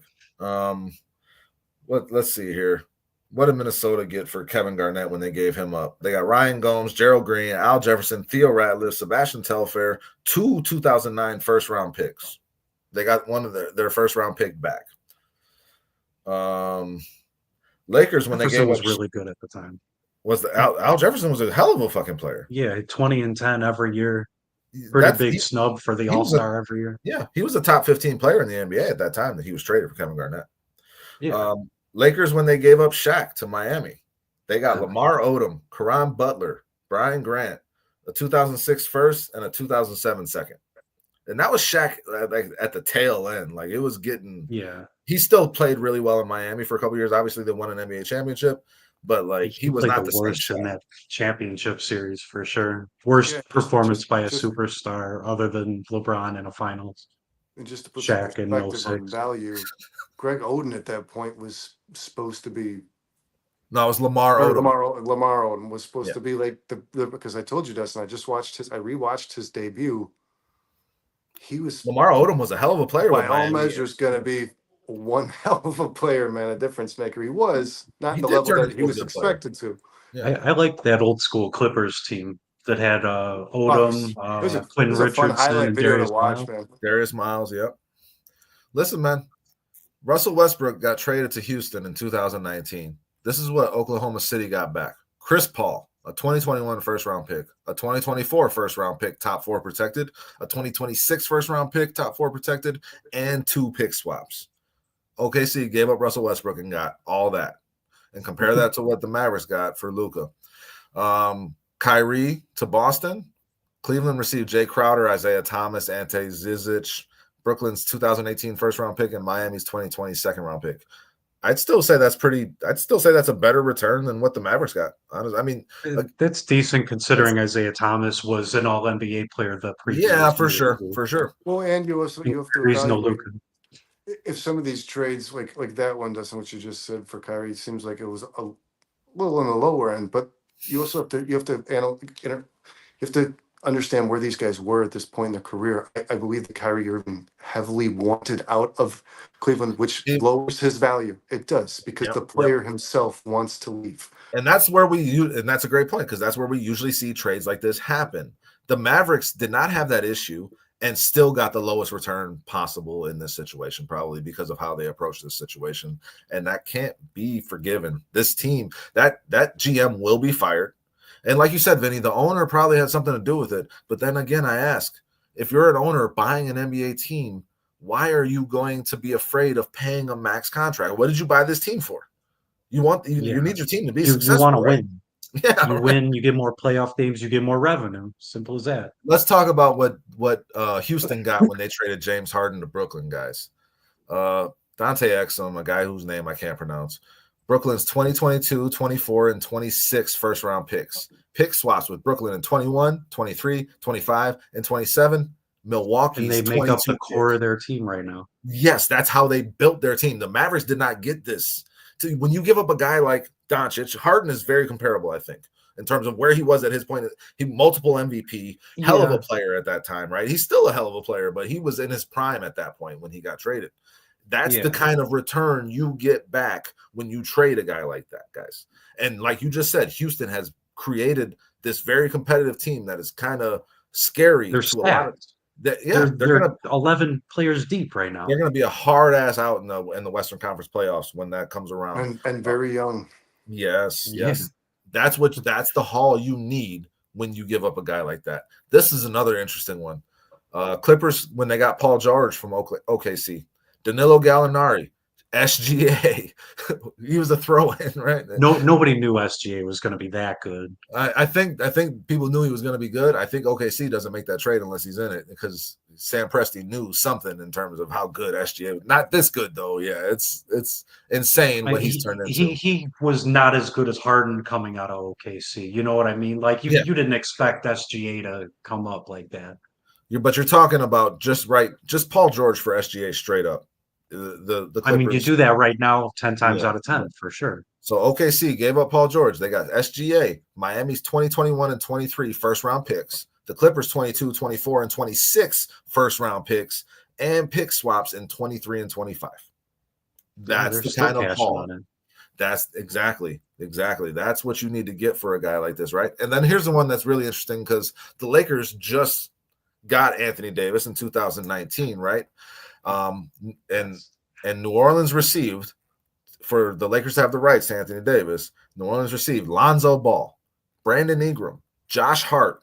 Let's see here. What did Minnesota get for Kevin Garnett when they gave him up? They got Ryan Gomes, Gerald Green, Al Jefferson, Theo Ratliff, Sebastian Telfair, 2009 first round picks. They got one of their first round pick back. Lakers when Jefferson they gave was up really good at the time. was the Al Jefferson was a hell of a fucking player. Yeah, 20 and 10 every year. Pretty That's big snub for the he was a All-Star every year. yeah, he was a top 15 player in the NBA at that time that he was traded for Kevin Garnett. Yeah. Lakers when they gave up Shaq to Miami, they got Lamar Odom, Karan Butler, Brian Grant, a 2006 first and a 2007 second. And that was Shaq like at the tail end. Like it was getting he still played really well in Miami for a couple years. Obviously, they won an NBA championship, but like he was played not the the worst same in that championship series for sure. Worst performance by a superstar other than LeBron in a finals. And just to put Shaq some perspective on value, Greg Oden at that point was supposed to be. No, it was Lamar Odom. Lamar Odom was supposed to be like the because I told you, Dustin, I rewatched his debut. He was Lamar Odom was a hell of a player. By all measures, going to be one hell of a player, man, a difference maker. He was not the level that he was expected to. Yeah. I liked that old school Clippers team that had Odom, Quinn Richardson, and Darius Miles. Man. Darius Miles, yep. Listen, man, Russell Westbrook got traded to Houston in 2019. This is what Oklahoma City got back. Chris Paul, a 2021 first-round pick, a 2024 first-round pick, top 4 protected, a 2026 first-round pick, top 4 protected, and 2 pick swaps. OKC gave up Russell Westbrook and got all that. And compare that to what the Mavericks got for Luka. Kyrie to Boston. Cleveland received Jay Crowder, Isaiah Thomas, Ante Zizic, Brooklyn's 2018 first-round pick, and Miami's 2020 second-round pick. I'd still say that's a better return than what the Mavericks got. Honestly, I mean, that's decent considering Isaiah Thomas was an All NBA player the previous year. For sure. Well, and you have to evaluate if some of these trades, like that one, Dustin, what you just said for Kyrie, seems like it was a little on the lower end. But you also have to understand where these guys were at this point in their career. I believe that Kyrie Irving heavily wanted out of Cleveland, which lowers his value. It does, because the player himself wants to leave. And that's where and that's a great point, because that's where we usually see trades like this happen. The Mavericks did not have that issue and still got the lowest return possible in this situation, probably because of how they approached this situation. And that can't be forgiven. This team, that GM will be fired. And like you said, Vinny, the owner probably had something to do with it. But then again, I ask, if you're an owner buying an NBA team, why are you going to be afraid of paying a max contract? What did you buy this team for? You need your team to be successful. You want to win. Yeah, you win, you get more playoff games, you get more revenue. Simple as that. Let's talk about what Houston got when they traded James Harden to Brooklyn, guys. Dante Exum, a guy whose name I can't pronounce. Brooklyn's 2022, 24, and 26 first-round picks. Pick swaps with Brooklyn in 21, 23, 25, and 27. Milwaukee's and they make up the core of their team right now. Yes, that's how they built their team. The Mavericks did not get this. When you give up a guy like Doncic, Harden is very comparable, I think, in terms of where he was at his point. He multiple MVP, hell of a player at that time, right? He's still a hell of a player, but he was in his prime at that point when he got traded. That's the kind of return you get back when you trade a guy like that, guys. And like you just said, Houston has created this very competitive team that is kind of scary. They're to a lot of, they're gonna 11 players deep right now. They're going to be a hard ass out in the Western Conference playoffs when that comes around. And very young. Yes. That's the haul you need when you give up a guy like that. This is another interesting one. Clippers when they got Paul George from OKC. Danilo Gallinari, SGA. He was a throw-in, right? Nobody knew SGA was going to be that good. I think people knew he was going to be good. I think OKC doesn't make that trade unless he's in it, because Sam Presti knew something in terms of how good SGA. Not this good though. Yeah, it's insane what he's turned into. He was not as good as Harden coming out of OKC. You know what I mean? Like you didn't expect SGA to come up like that. But you're talking about just Paul George for SGA straight up The I mean, you Clippers. do that right now 10 times Yeah. out of 10 for sure. So OKC gave up Paul George. They got SGA, Miami's 2021 and 23 first round picks. The Clippers 22, 24, and 26 first round picks, and pick swaps in 23 and 25. Yeah, That's they're the still kind of cashing haul. on it. That's exactly. That's what you need to get for a guy like this, right? And then here's the one that's really interesting because the Lakers just got Anthony Davis in 2019, right? And Yes. New Orleans received, for the Lakers to have the rights to Anthony Davis, New Orleans received Lonzo Ball, Brandon Ingram, Josh Hart.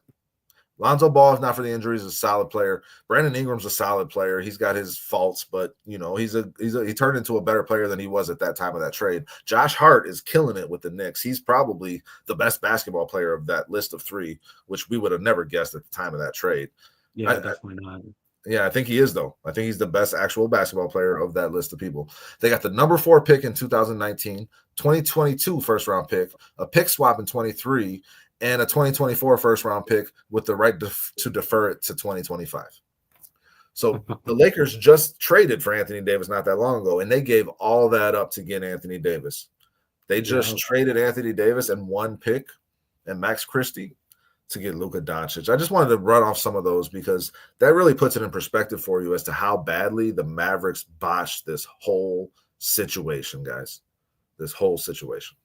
Lonzo Ball, if not for the injuries, is a solid player. Brandon Ingram's a solid player. He's got his faults, but he turned into a better player than he was at that time of that trade. Josh Hart is killing it with the Knicks. He's probably the best basketball player of that list of three, which we would have never guessed at the time of that trade. Yeah, definitely not. Yeah, I think he is, though. I think he's the best actual basketball player of that list of people. They got the number 4 pick in 2019, 2022 first round pick, a pick swap in 23, and a 2024 first round pick with the right to defer it to 2025. So the Lakers just traded for Anthony Davis not that long ago, and they gave all that up to get Anthony Davis. They just traded Anthony Davis and 1 pick and Max Christie to get Luka Doncic. I just wanted to run off some of those because that really puts it in perspective for you as to how badly the Mavericks botched this whole situation, guys. This whole situation.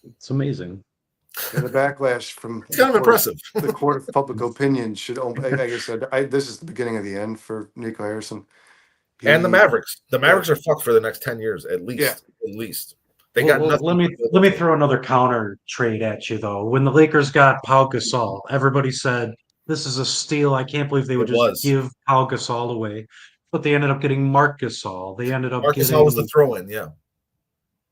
It's amazing. And the backlash from it's kind of impressive. The court of public opinion should, like I said, this is the beginning of the end for Nico Harrison. And the Mavericks. The Mavericks are fucked for the next 10 years, at least. Yeah. At least. They got nothing. Let me throw another counter trade at you though. When the Lakers got Pau Gasol, everybody said this is a steal. I can't believe they would just give Pau Gasol away. But they ended up getting Marc Gasol. They ended up getting Gasol was the throw-in, yeah.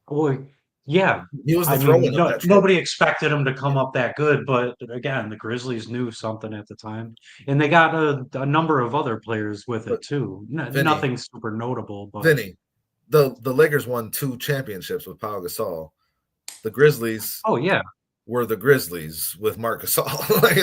Boy, yeah. He was the throw-in of that trade. Nobody expected him to come up that good, but again, the Grizzlies knew something at the time, and they got a number of other players with it too. Nothing super notable, but Vinny, the Lakers won 2 championships with Pau Gasol. The Grizzlies, were the Grizzlies with Marc Gasol. Like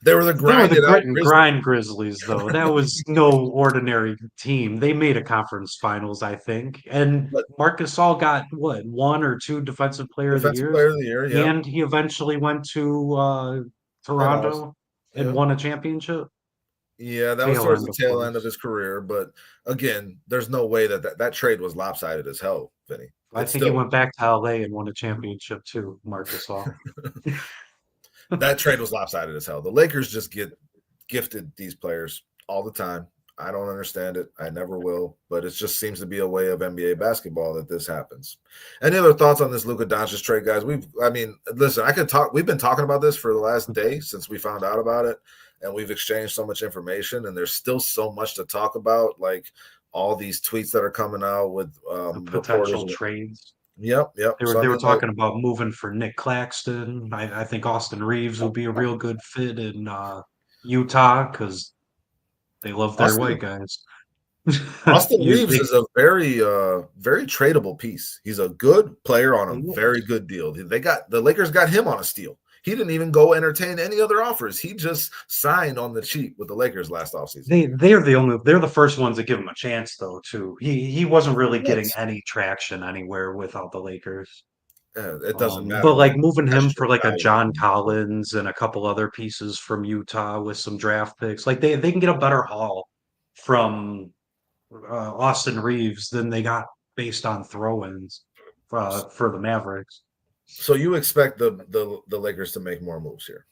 they were the grit and grind Grizzlies, though. That was no ordinary team. They made a conference finals, I think, and Marc Gasol got 1 or 2 defensive player of the year, yeah. And he eventually went to Toronto and won a championship. Yeah, that was towards the tail end of his career. But again, there's no way that trade was lopsided as hell, Vinny. I think he went back to LA and won a championship too, Marc Gasol. That trade was lopsided as hell. The Lakers just get gifted these players all the time. I don't understand it. I never will. But it just seems to be a way of NBA basketball that this happens. Any other thoughts on this Luka Doncic trade, guys? Listen, I could talk. We've been talking about this for the last day since we found out about it. And we've exchanged so much information, and there's still so much to talk about, like all these tweets that are coming out with potential trades. Yep. They were talking about moving for Nick Claxton. I think Austin Reeves would be a real good fit in Utah because they love their white guys. Austin Reeves is a very, very tradable piece. He's a good player on a very good deal. The Lakers got him on a steal. He didn't even go entertain any other offers. He just signed on the cheap with the Lakers last offseason. They're the first ones that give him a chance, though. Too. He wasn't really getting any traction anywhere without the Lakers. It doesn't matter. But like moving him for like a John Collins and a couple other pieces from Utah with some draft picks, like they can get a better haul from Austin Reeves than they got based on throw-ins for the Mavericks. So you expect the Lakers to make more moves here?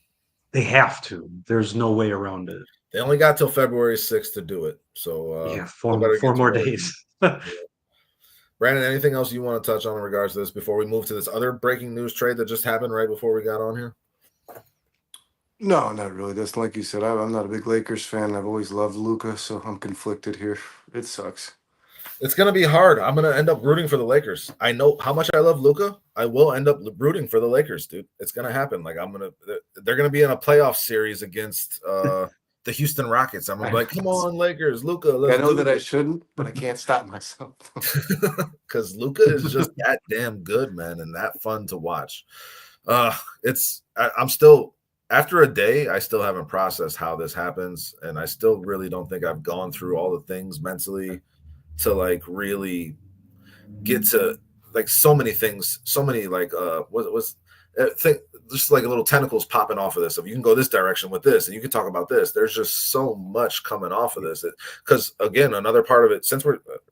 They have to. There's no way around it. They only got till February 6th to do it. So 4 more days. Brandon, anything else you want to touch on in regards to this before we move to this other breaking news trade that just happened right before we got on here? No, not really. That's like you said. I'm not a big Lakers fan. I've always loved Luka, so I'm conflicted here. It sucks. It's going to be hard. I'm going to end up rooting for the Lakers. I know how much I love Luka. I will end up rooting for the Lakers, dude. It's going to happen. Like they're going to be in a playoff series against the Houston Rockets. I'm going to be like, come on, Lakers, Luka. I know that I shouldn't, but I can't stop myself. Because Luka is just that damn good, man, and that fun to watch. I'm still, after a day, I still haven't processed how this happens, and I still really don't think I've gone through all the things mentally to like really get to like so many things, so many like what was think just like a little tentacles popping off of this. If you can go this direction with this, and you can talk about this, there's just so much coming off of this. Because again, another part of it, since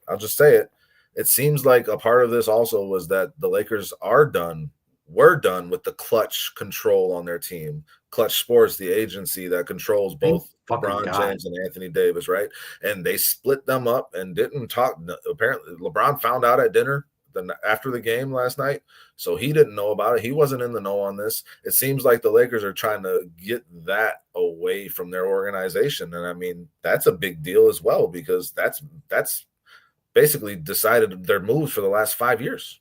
I'll just say it, it seems like a part of this also was that the Lakers were done with the clutch control on their team. Clutch Sports, the agency that controls Thank both fucking LeBron God. James and Anthony Davis, right? And they split them up and didn't talk. Apparently, LeBron found out at dinner after the game last night, so he didn't know about it. He wasn't in the know on this. It seems like the Lakers are trying to get that away from their organization, and I mean that's a big deal as well because that's basically decided their moves for the last 5 years.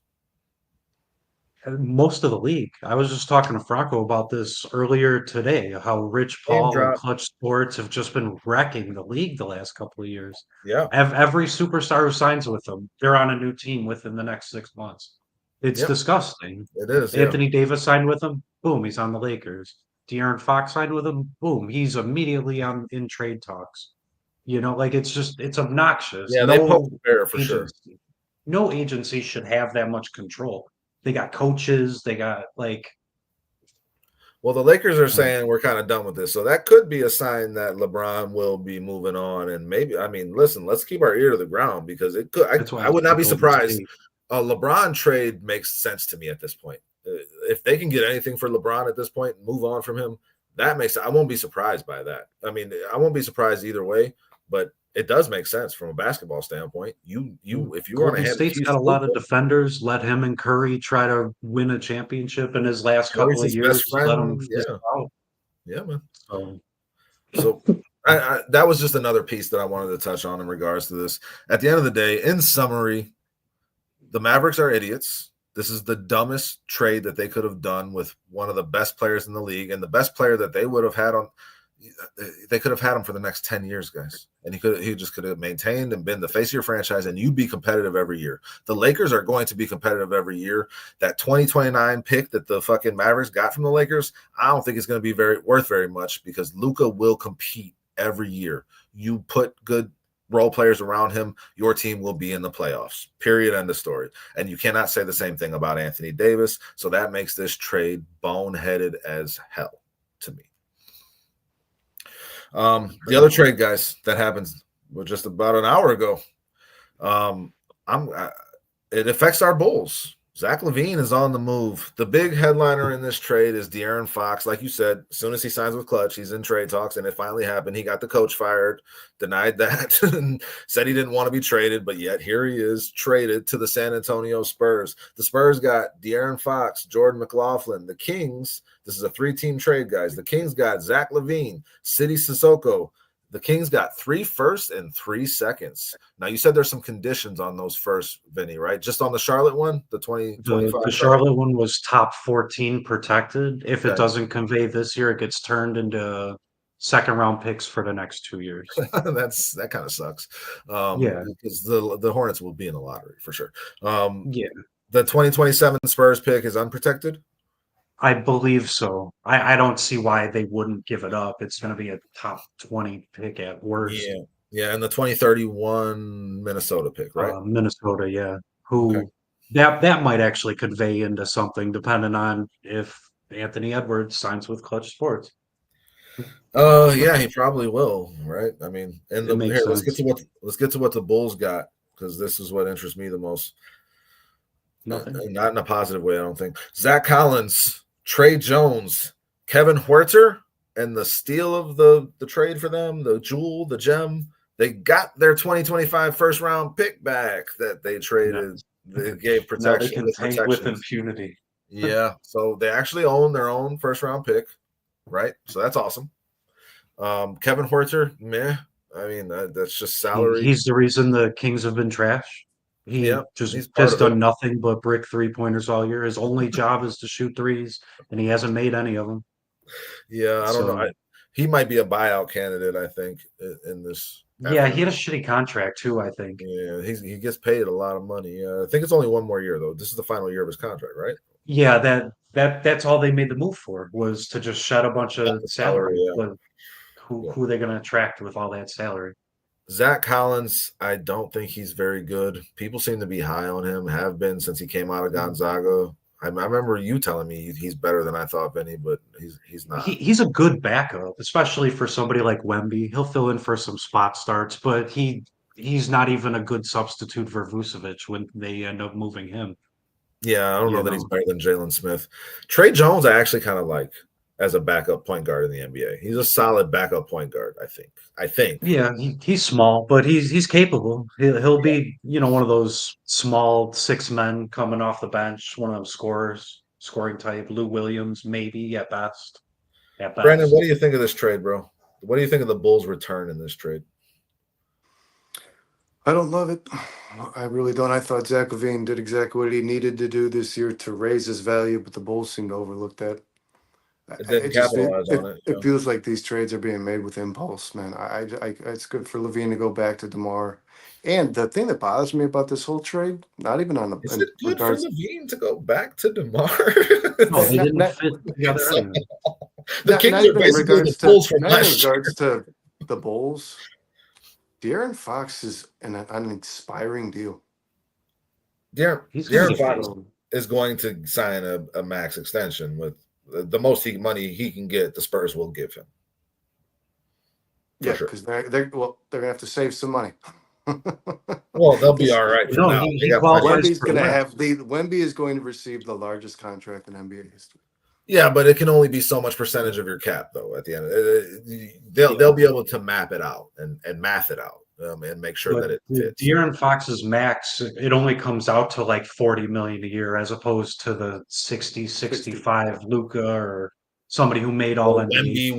Most of the league. I was just talking to Franco about this earlier today, how Rich Name Paul and drop, Clutch Sports have just been wrecking the league the last couple of years. yeah, Every superstar who signs with them, they're on a new team within the next 6 months. It's yep, disgusting. it is, yeah. Anthony Davis signed with them, boom, he's on the Lakers. De'Aaron Fox signed with them, boom, he's immediately on in trade talks. Like it's obnoxious. Yeah, they poked the bear for sure. Agency, no agency should have that much control. They got coaches, they got Well, the Lakers are um, saying we're kind of done with this, so that could be a sign that LeBron will be moving on. And maybe, I mean, listen, let's keep our ear to the ground because it could. that's why I I would not said be Golden surprised. State. A LeBron trade makes sense to me at this point. If they can get anything for LeBron at this point, move on from him. That makes. I won't be surprised by that. I mean, I won't be surprised either way. But it does make sense from a basketball standpoint. If you want to Golden hand the State's keys got to a lot Luka, of defenders. Let him and Curry try to win a championship in his last Curry's couple of his best years. Let him friend. fizzle Yeah, out. yeah, man. So So that was just another piece that I wanted to touch on in regards to this. At the end of the day, in summary, the Mavericks are idiots. This is the dumbest trade that they could have done with one of the best players in the league and the best player that they would have had on. They could have had him for the next 10 years, guys. And he just could have maintained and been the face of your franchise, and you'd be competitive every year. The Lakers are going to be competitive every year. That 2029 pick that the fucking Mavericks got from the Lakers, I don't think it's going to be worth very much because Luka will compete every year. You put good role players around him, your team will be in the playoffs. Period. End of story. And you cannot say the same thing about Anthony Davis. So that makes this trade boneheaded as hell to me. The other trade, guys, that happens just about an hour ago. It affects our Bulls. Zach LaVine is on the move. The big headliner in this trade is De'Aaron Fox. Like you said, as soon as he signs with Clutch, he's in trade talks, and it finally happened. He got the coach fired, denied that, and said he didn't want to be traded, but yet here he is traded to the San Antonio Spurs. The Spurs got De'Aaron Fox, Jordan McLaughlin. The Kings, this is a 3-team trade, guys. The Kings got Zach LaVine, Sidi Sissoko. The Kings got 3 firsts and 3 seconds. Now, you said there's some conditions on those firsts, Vinny, right? Just on the Charlotte one, the 2025 the Charlotte Charlotte one was top 14 protected. If it one? doesn't convey this year, it gets turned into second round picks for the next 2 years. Okay. That kind of sucks. Yeah, Because the Hornets will be in the lottery for sure. yeah, The 2027 Spurs pick is unprotected? I believe so. I don't see why they wouldn't give it up. It's going to be a top 20 pick at worst. Yeah. Yeah, and the 2031 Minnesota pick, right? Minnesota, yeah, Okay. who that might actually convey into something depending on if Anthony Edwards signs with Clutch Sports. Yeah, he probably will, right? I mean, and It makes here sense. let's get to what the Bulls got because this is what interests me the most. Nothing. Not in a positive way, I don't think. Zach Collins, Trey Jones, Kevin Huerter, and the steal of the trade for them, the jewel, the gem. They got their 2025 first round pick back that they No. traded. They gave Now they protection can with tank with protections. impunity. Yeah, so they actually own their own first round pick, right? So that's awesome. Kevin Huerter, meh. I mean, that's just salary. He's the reason the Kings have been trash. Yeah, He just he's part has of it. done nothing but brick 3-pointers all year. His only job is to shoot threes, and he hasn't made any of them. Yeah, I don't know. So He might be a buyout candidate. I think in this yeah, after he had a this. shitty contract too, I think. Yeah, he gets paid a lot of money. I think it's only one more year though. This is the final year of his contract, right? Yeah, that's all they made the move for was to just shed a bunch Got of the salary. salary. Yeah, But yeah. who are they going to attract with all that salary? Zach Collins, I don't think he's very good. People seem to be high on him, have been since he came out of Gonzaga. I remember you telling me he's better than I thought, Vinny, but he's not. He's a good backup, especially for somebody like Wemby. He'll fill in for some spot starts, but he's not even a good substitute for Vucevic when they end up moving him. Yeah, I don't know You that he's know, better than Jalen Smith. Trey Jones, I actually kind of like as a backup point guard in the NBA. He's a solid backup point guard, I think. yeah, he's small, but he's capable. He'll be, one of those small 6 men coming off the bench, one of them scorers, scoring type. Lou Williams, maybe at best. At Brandon, what best. do you think of this trade, bro? What do you think of the Bulls' return in this trade? I don't love it. I really don't. I thought Zach LaVine did exactly what he needed to do this year to raise his value, but the Bulls seem to overlook that. It It didn't just capitalize on it. it feels like these trades are being made with impulse, man. It's good for Levine to go back to DeMar. And the thing that bothers me about this whole trade, not even on the Is in it good for regards, Levine to go back to DeMar? No, they not, didn't not, fit together It's like anyway. the not Kings not are even in basically the regards to Bulls from not even in last year. regards to the Bulls. De'Aaron Fox is an expiring deal. He's gonna De'Aaron get paid. Fox is going to sign a max extension with the most money he can get. The Spurs will give him. For Yeah, sure. because they're gonna have to save some money. Well, they'll be 'Cause all right for No, now. They he got plenty. qualifies Wemby's for gonna less. have Wemby is going to receive the largest contract in NBA history. Yeah, but it can only be so much percentage of your cap, though. At the end, Yeah. they'll be able to map it out and math it out and make sure But that it the fits. De'Aaron Fox's max, it only comes out to like 40 million a year as opposed to the 60, 60. 65 Luka or somebody who made all Well, NBA.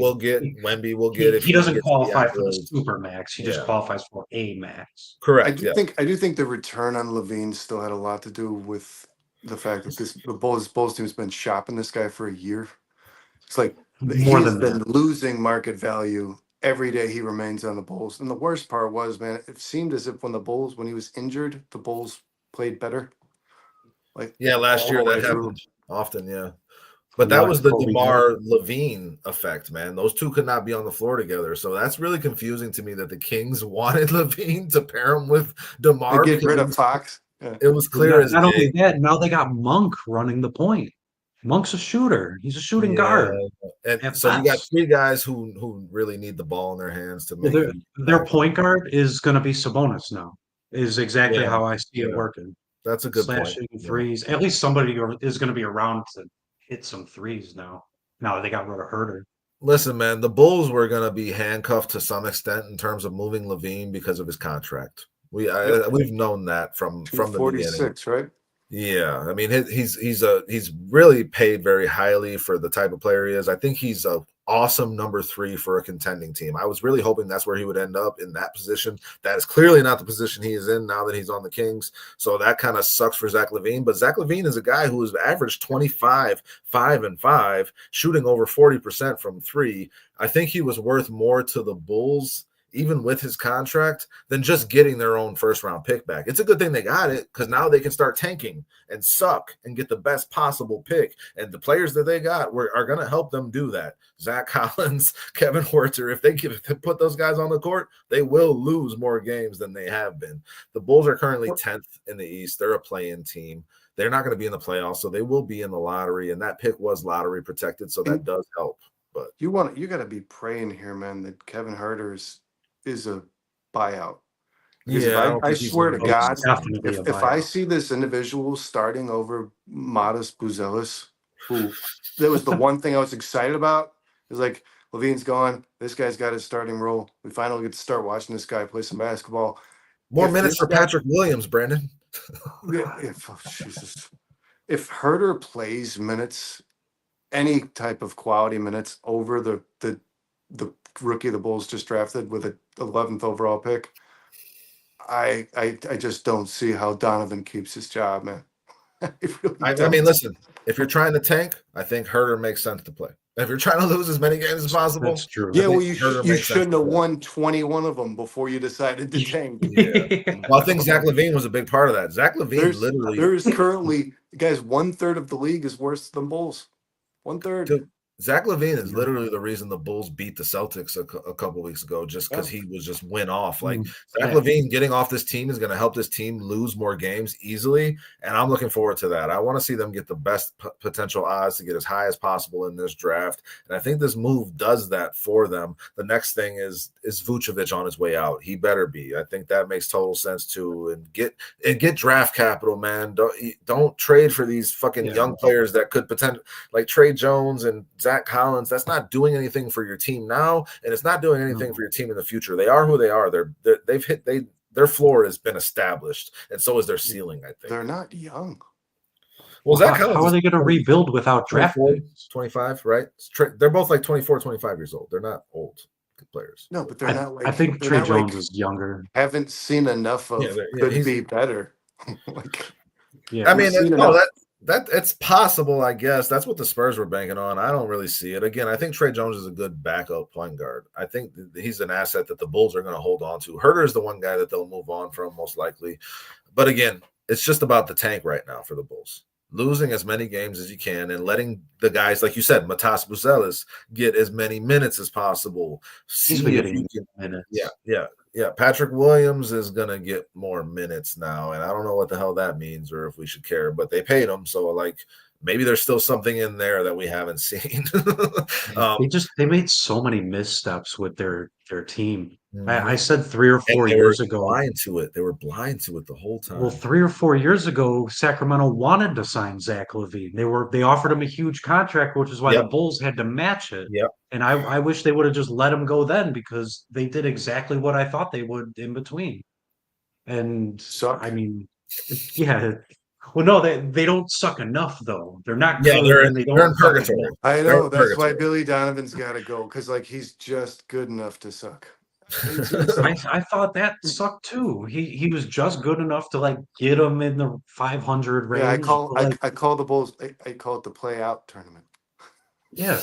Wemby will get if He he doesn't gets the qualify for the accolades. super max. He just Yeah, qualifies for a max. correct. Yeah, I do think the return on Levine still had a lot to do with the fact that the Bulls team's been shopping this guy for a year. It's like More he's than been that. losing market value every day he remains on the Bulls. And the worst part was, man, it seemed as if when he was injured, the Bulls played better. Like yeah. Last all the year that way through. happened often. Yeah, but that was Luck, the Kobe Bryant. DeMar Levine effect, man. Those two could not be on the floor together. So that's really confusing to me that the Kings wanted Levine to pair him with And DeMar get because rid of Fox. Yeah. it was clear Not, as not day. only that, now they got Monk running the point. Monk's a shooter. He's a shooting Yeah, guard and at so you got best. three guys who really need the ball in their hands to Well, make their an their impact. point guard is going to be Sabonis now. Is exactly Yeah, how I see it yeah, working. that's a good point. Slashing Yeah. threes. At least is going to be around to hit some threes now. Now that they got rid of Herter. Listen, man, the Bulls were going to be handcuffed to some extent in terms of moving Levine because of his contract. Yep. We've known that from the beginning. 246, right? Yeah, I mean he's really paid very highly for the type of player he is. I think he's a awesome number 3 for a contending team. I was really hoping that's where he would end up in that position. That is clearly not the position he is in now that he's on the Kings. So that kind of sucks for Zach LaVine. But Zach LaVine is a guy who has averaged 25, 5 and 5, shooting over 40% from 3. I think he was worth more to the Bulls even with his contract, than just getting their own first round pick back. It's a good thing they got it because now they can start tanking and suck and get the best possible pick. And the players that they got are going to help them do that. Zach Collins, Kevin Huerter, if they put those guys on the court, they will lose more games than they have been. The Bulls are currently 10th in the East. They're a play-in team. They're not going to be in the playoffs, so they will be in the lottery. And that pick was lottery protected, so that does help. But you got to be praying here, man, that Kevin Herter is a buyout. Because I swear to God, Definitely a if I buyout. see this individual starting over Modest Buzelis, who that was the one thing I was excited about, is like Levine's gone. This guy's got his starting role. We finally get to start watching this guy play some basketball. more If minutes this for guy, Patrick Williams, Brandon. Jesus, if Herter plays minutes, any type of quality minutes over the rookie the Bulls just drafted with a 11th overall pick, I just don't see how Donovan keeps his job, man. I really I don't. mean, listen, if you're trying to tank, I think Herter makes sense to play. If you're trying to lose as many games as possible, That's true. I Yeah, well, think Herter you makes sense shouldn't to have play. won 21 of them before you decided to tank. Yeah. Well, I think Zach LaVine was a big part of that. Zach LaVine literally, There's currently, guys, 1/3 of the league is worse than Bulls. 1/3. dude, Zach LaVine is Yeah. literally the reason the Bulls beat the Celtics a couple weeks ago, just because he was just went off. Like Zach Yeah. LaVine getting off this team is going to help this team lose more games easily, and I'm looking forward to that. I want to see them get the best potential odds to get as high as possible in this draft, and I think this move does that for them. The next thing is Vucevic on his way out? He better be. I think that makes total sense too. And get draft capital, man. Don't trade for these fucking young players that could potentially, like Trey Jones and Zach Collins. That's not doing anything for your team now, and it's not doing anything for your team in the future. They are who they are. They've hit their floor has been established, and so is their ceiling. I think they're not young. Well, Zach Collins how are they going to rebuild without draft picks? 25, right? They're both like 24, 25 years old. They're not old players. No, but they're not like. I think Trey Jones is younger. Haven't seen enough of could be better. Like, I mean, that it's possible. I guess that's what the Spurs were banking on. I don't really see it. Again, I think Trey Jones is a good backup point guard. I think he's an asset that the Bulls are going to hold on to. Herter is the one guy that they'll move on from most likely. But again, it's just about the tank right now for the Bulls. Losing as many games as you can and letting the guys, like you said, Matas Buzelis, get as many minutes as possible. He's been getting minutes. Yeah. Patrick Williams is going to get more minutes now, and I don't know what the hell that means or if we should care, but they paid him, so like maybe there's still something in there that we haven't seen. They made so many missteps with their team. I said 3 or 4 years ago. They were blind to it the whole time. Well, 3 or 4 years ago, Sacramento wanted to sign Zach LaVine. They offered him a huge contract, which is why the Bulls had to match it. Yep. And I wish they would have just let him go then, because they did exactly what I thought they would in between. And I mean, yeah. Well, no, they don't suck enough though. They're not good. They're in purgatory. I know that's why Billy Donovan's got to go, because like he's just good enough to suck. I thought that sucked too. He was just good enough to like get him in the 500 range. Yeah, I call the Bulls. I call it the play out tournament. Yeah,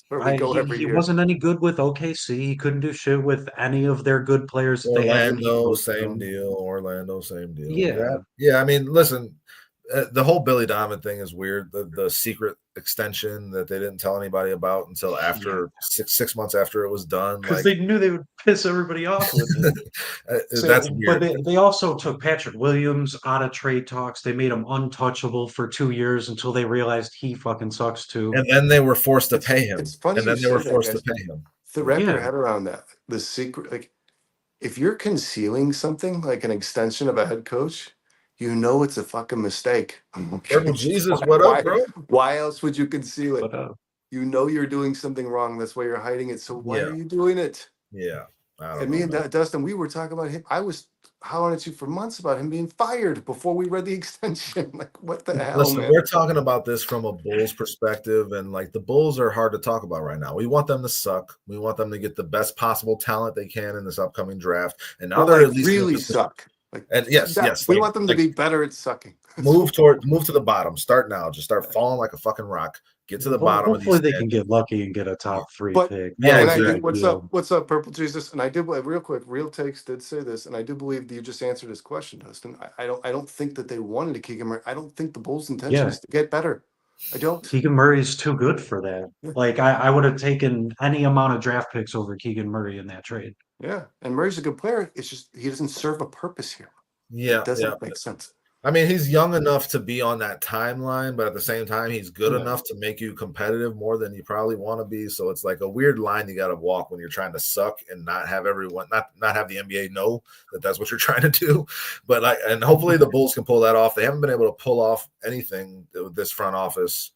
where we go every year. He wasn't any good with OKC. He couldn't do shit with any of their good players. Orlando, same deal. Yeah. I mean, listen. The whole Billy Donovan thing is weird. The secret extension that they didn't tell anybody about until after 6 months after it was done, because they knew they would piss everybody off with it. That's weird. But they also took Patrick Williams out of trade talks. They made him untouchable for 2 years until they realized he fucking sucks too. And then they were forced to pay him. It's funny. And then they were forced to pay him. To wrap your head around that, the secret, like if you're concealing something like an extension of a head coach, you know it's a fucking mistake. Jesus, what up, bro? Why else would you conceal it? You know you're doing something wrong. That's why you're hiding it. So why are you doing it? Yeah. And me and Dustin, we were talking about him. I was hollering at you for months about him being fired before we read the extension. Like, what the hell, Listen, man? We're talking about this from a Bulls perspective, and like the Bulls are hard to talk about right now. We want them to suck. We want them to get the best possible talent they can in this upcoming draft. And now they're at least really suck. And yes, we want them to be better at sucking. move to the bottom. Start now. Just start falling like a fucking rock. Get to the bottom. Hopefully, they can get lucky and get a top 3 pick. Yeah, exactly. What's up, Purple Jesus? And I did real quick. Real Takes did say this, and I do believe that you just answered his question, Dustin. I don't think that they wanted to Keegan Murray. I don't think the Bulls' intention is to get better. I don't. Keegan Murray is too good for that. Like I would have taken any amount of draft picks over Keegan Murray in that trade. Yeah, and Murray's a good player. It's just he doesn't serve a purpose here. Yeah, it doesn't make sense. I mean, he's young enough to be on that timeline, but at the same time, he's good enough to make you competitive more than you probably want to be. So it's like a weird line you got to walk when you're trying to suck and not have everyone, not have the NBA know that that's what you're trying to do. But and hopefully the Bulls can pull that off. They haven't been able to pull off anything with this front office.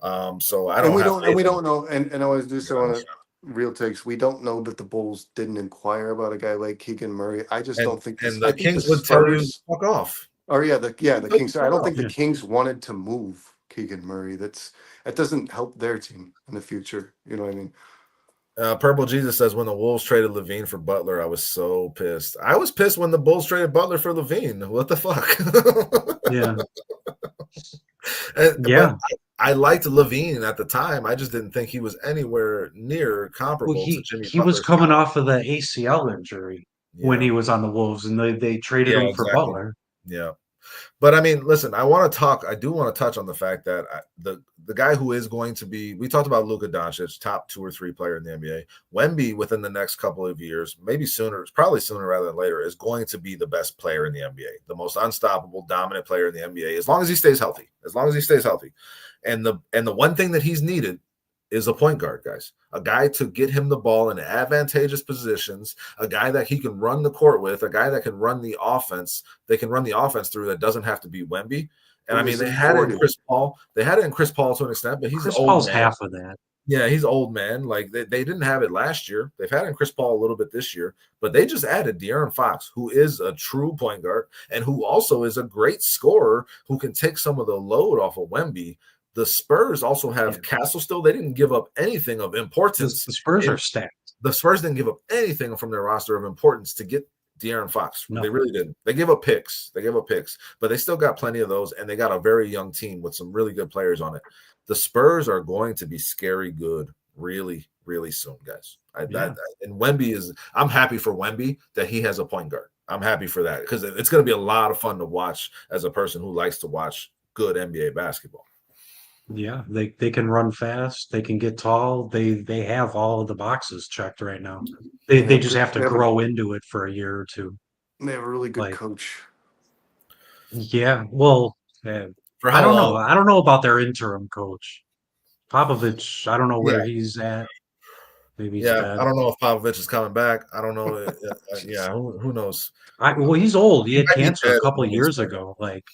So I don't. We don't know. And I always do so on Real Takes. We don't know that the Bulls didn't inquire about a guy like Keegan Murray. I just don't think. And the Kings would tell you fuck off. Or the Kings. I don't think the Kings wanted to move Keegan Murray. That doesn't help their team in the future. You know what I mean? Purple Jesus says when the Wolves traded LaVine for Butler, I was so pissed. I was pissed when the Bulls traded Butler for LaVine. What the fuck? Yeah. I liked LaVine at the time. I just didn't think he was anywhere near comparable to Jimmy. He was coming off of the ACL injury when he was on the Wolves, and they traded him for Butler. Yeah. But I mean, listen, I do want to touch on the fact that the guy who is going to be, we talked about Luka Doncic, top 2 or 3 player in the NBA. Wemby, within the next couple of years, maybe sooner, probably sooner rather than later, is going to be the best player in the NBA, the most unstoppable, dominant player in the NBA, as long as he stays healthy. As long as he stays healthy. And the one thing that he's needed is a point guard, guys. A guy to get him the ball in advantageous positions, a guy that he can run the court with, a guy that can run the offense. They can run the offense through that doesn't have to be Wemby. And I mean, they had it in Chris Paul. They had it in Chris Paul to an extent, but he's Chris old Paul's man. half of that. Yeah, he's old man. Like they didn't have it last year. They've had it in Chris Paul a little bit this year, but they just added De'Aaron Fox, who is a true point guard and who also is a great scorer who can take some of the load off of Wemby. The Spurs also have Castle still. They didn't give up anything of importance. The Spurs are stacked. The Spurs didn't give up anything from their roster of importance to get De'Aaron Fox. No. They really didn't. They gave up picks. But they still got plenty of those, and they got a very young team with some really good players on it. The Spurs are going to be scary good really, really soon, guys. And Wemby is – I'm happy for Wemby that he has a point guard. I'm happy for that because it's going to be a lot of fun to watch as a person who likes to watch good NBA basketball. Yeah, they can run fast. They can get tall. They have all of the boxes checked right now. They just have to grow into it for a year or two. They have a really good coach. Yeah, well, I don't know. I don't know about their interim coach, Popovich. I don't know where he's at. Maybe he's dead. I don't know if Popovich is coming back. I don't know. Who knows? Well, he's old. He had cancer a couple of years ago. Like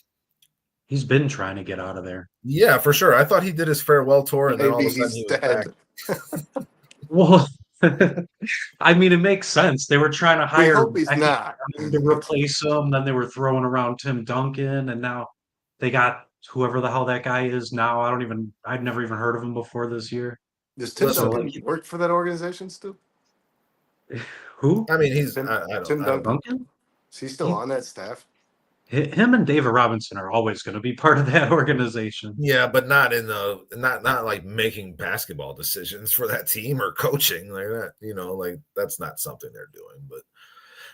he's been trying to get out of there. Yeah, for sure. I thought he did his farewell tour, and then all of a sudden he was back. Well, I mean, it makes sense. They were trying to hire to replace him. Then they were throwing around Tim Duncan, and now they got whoever the hell that guy is now. I'd never even heard of him before this year. Does Tim Duncan work for that organization still? Who? I mean, he's Tim Duncan. Is he still on that staff? Him and David Robinson are always going to be part of that organization. Yeah, but not in the not like making basketball decisions for that team or coaching like that. Like that's not something they're doing. But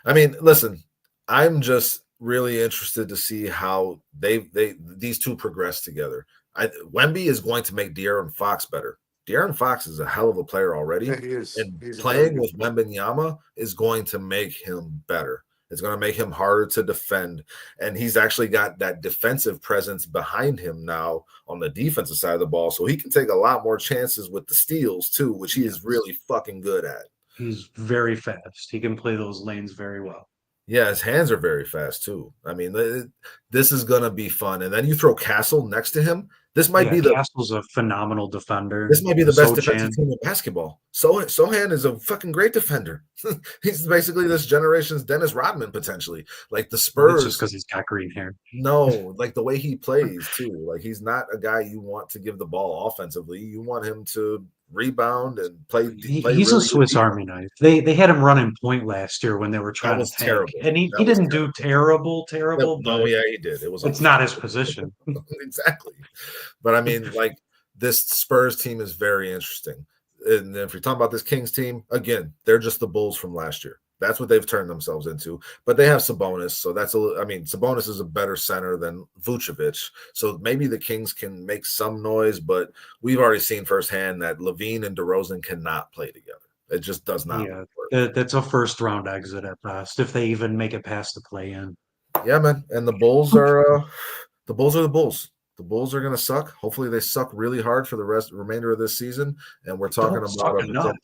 I mean, listen, I'm just really interested to see how these two progress together. Wemby is going to make De'Aaron Fox better. De'Aaron Fox is a hell of a player already. Yeah, he is. And playing with Wembanyama is going to make him better. It's going to make him harder to defend. And he's actually got that defensive presence behind him now on the defensive side of the ball. So he can take a lot more chances with the steals too, which he is really fucking good at. He's very fast. He can play those lanes very well. Yeah, his hands are very fast too. I mean, this is going to be fun. And then you throw Castle next to him. This might be Castle's a phenomenal defender. This might be the best defensive team in basketball. Sohan is a fucking great defender. He's basically this generation's Dennis Rodman potentially. Like the Spurs, it's just because he's got green hair. No, like the way he plays too. Like he's not a guy you want to give the ball offensively. You want him to rebound and play. He's really a Swiss Army knife. They had him running point last year when they were trying to tank. Terrible. And he didn't do terrible. No, yeah, he did. It's not his position. Exactly. But I mean, like this Spurs team is very interesting. And if you're talking about this Kings team, again, they're just the Bulls from last year. That's what they've turned themselves into. But they have Sabonis, so Sabonis is a better center than Vucevic. So maybe the Kings can make some noise, but we've already seen firsthand that Levine and DeRozan cannot play together. It just does not work. That's a first round exit at best, if they even make it past the play-in. Yeah, man. And the Bulls are the Bulls. The Bulls are going to suck. Hopefully, they suck really hard for the remainder of this season. And we're talking about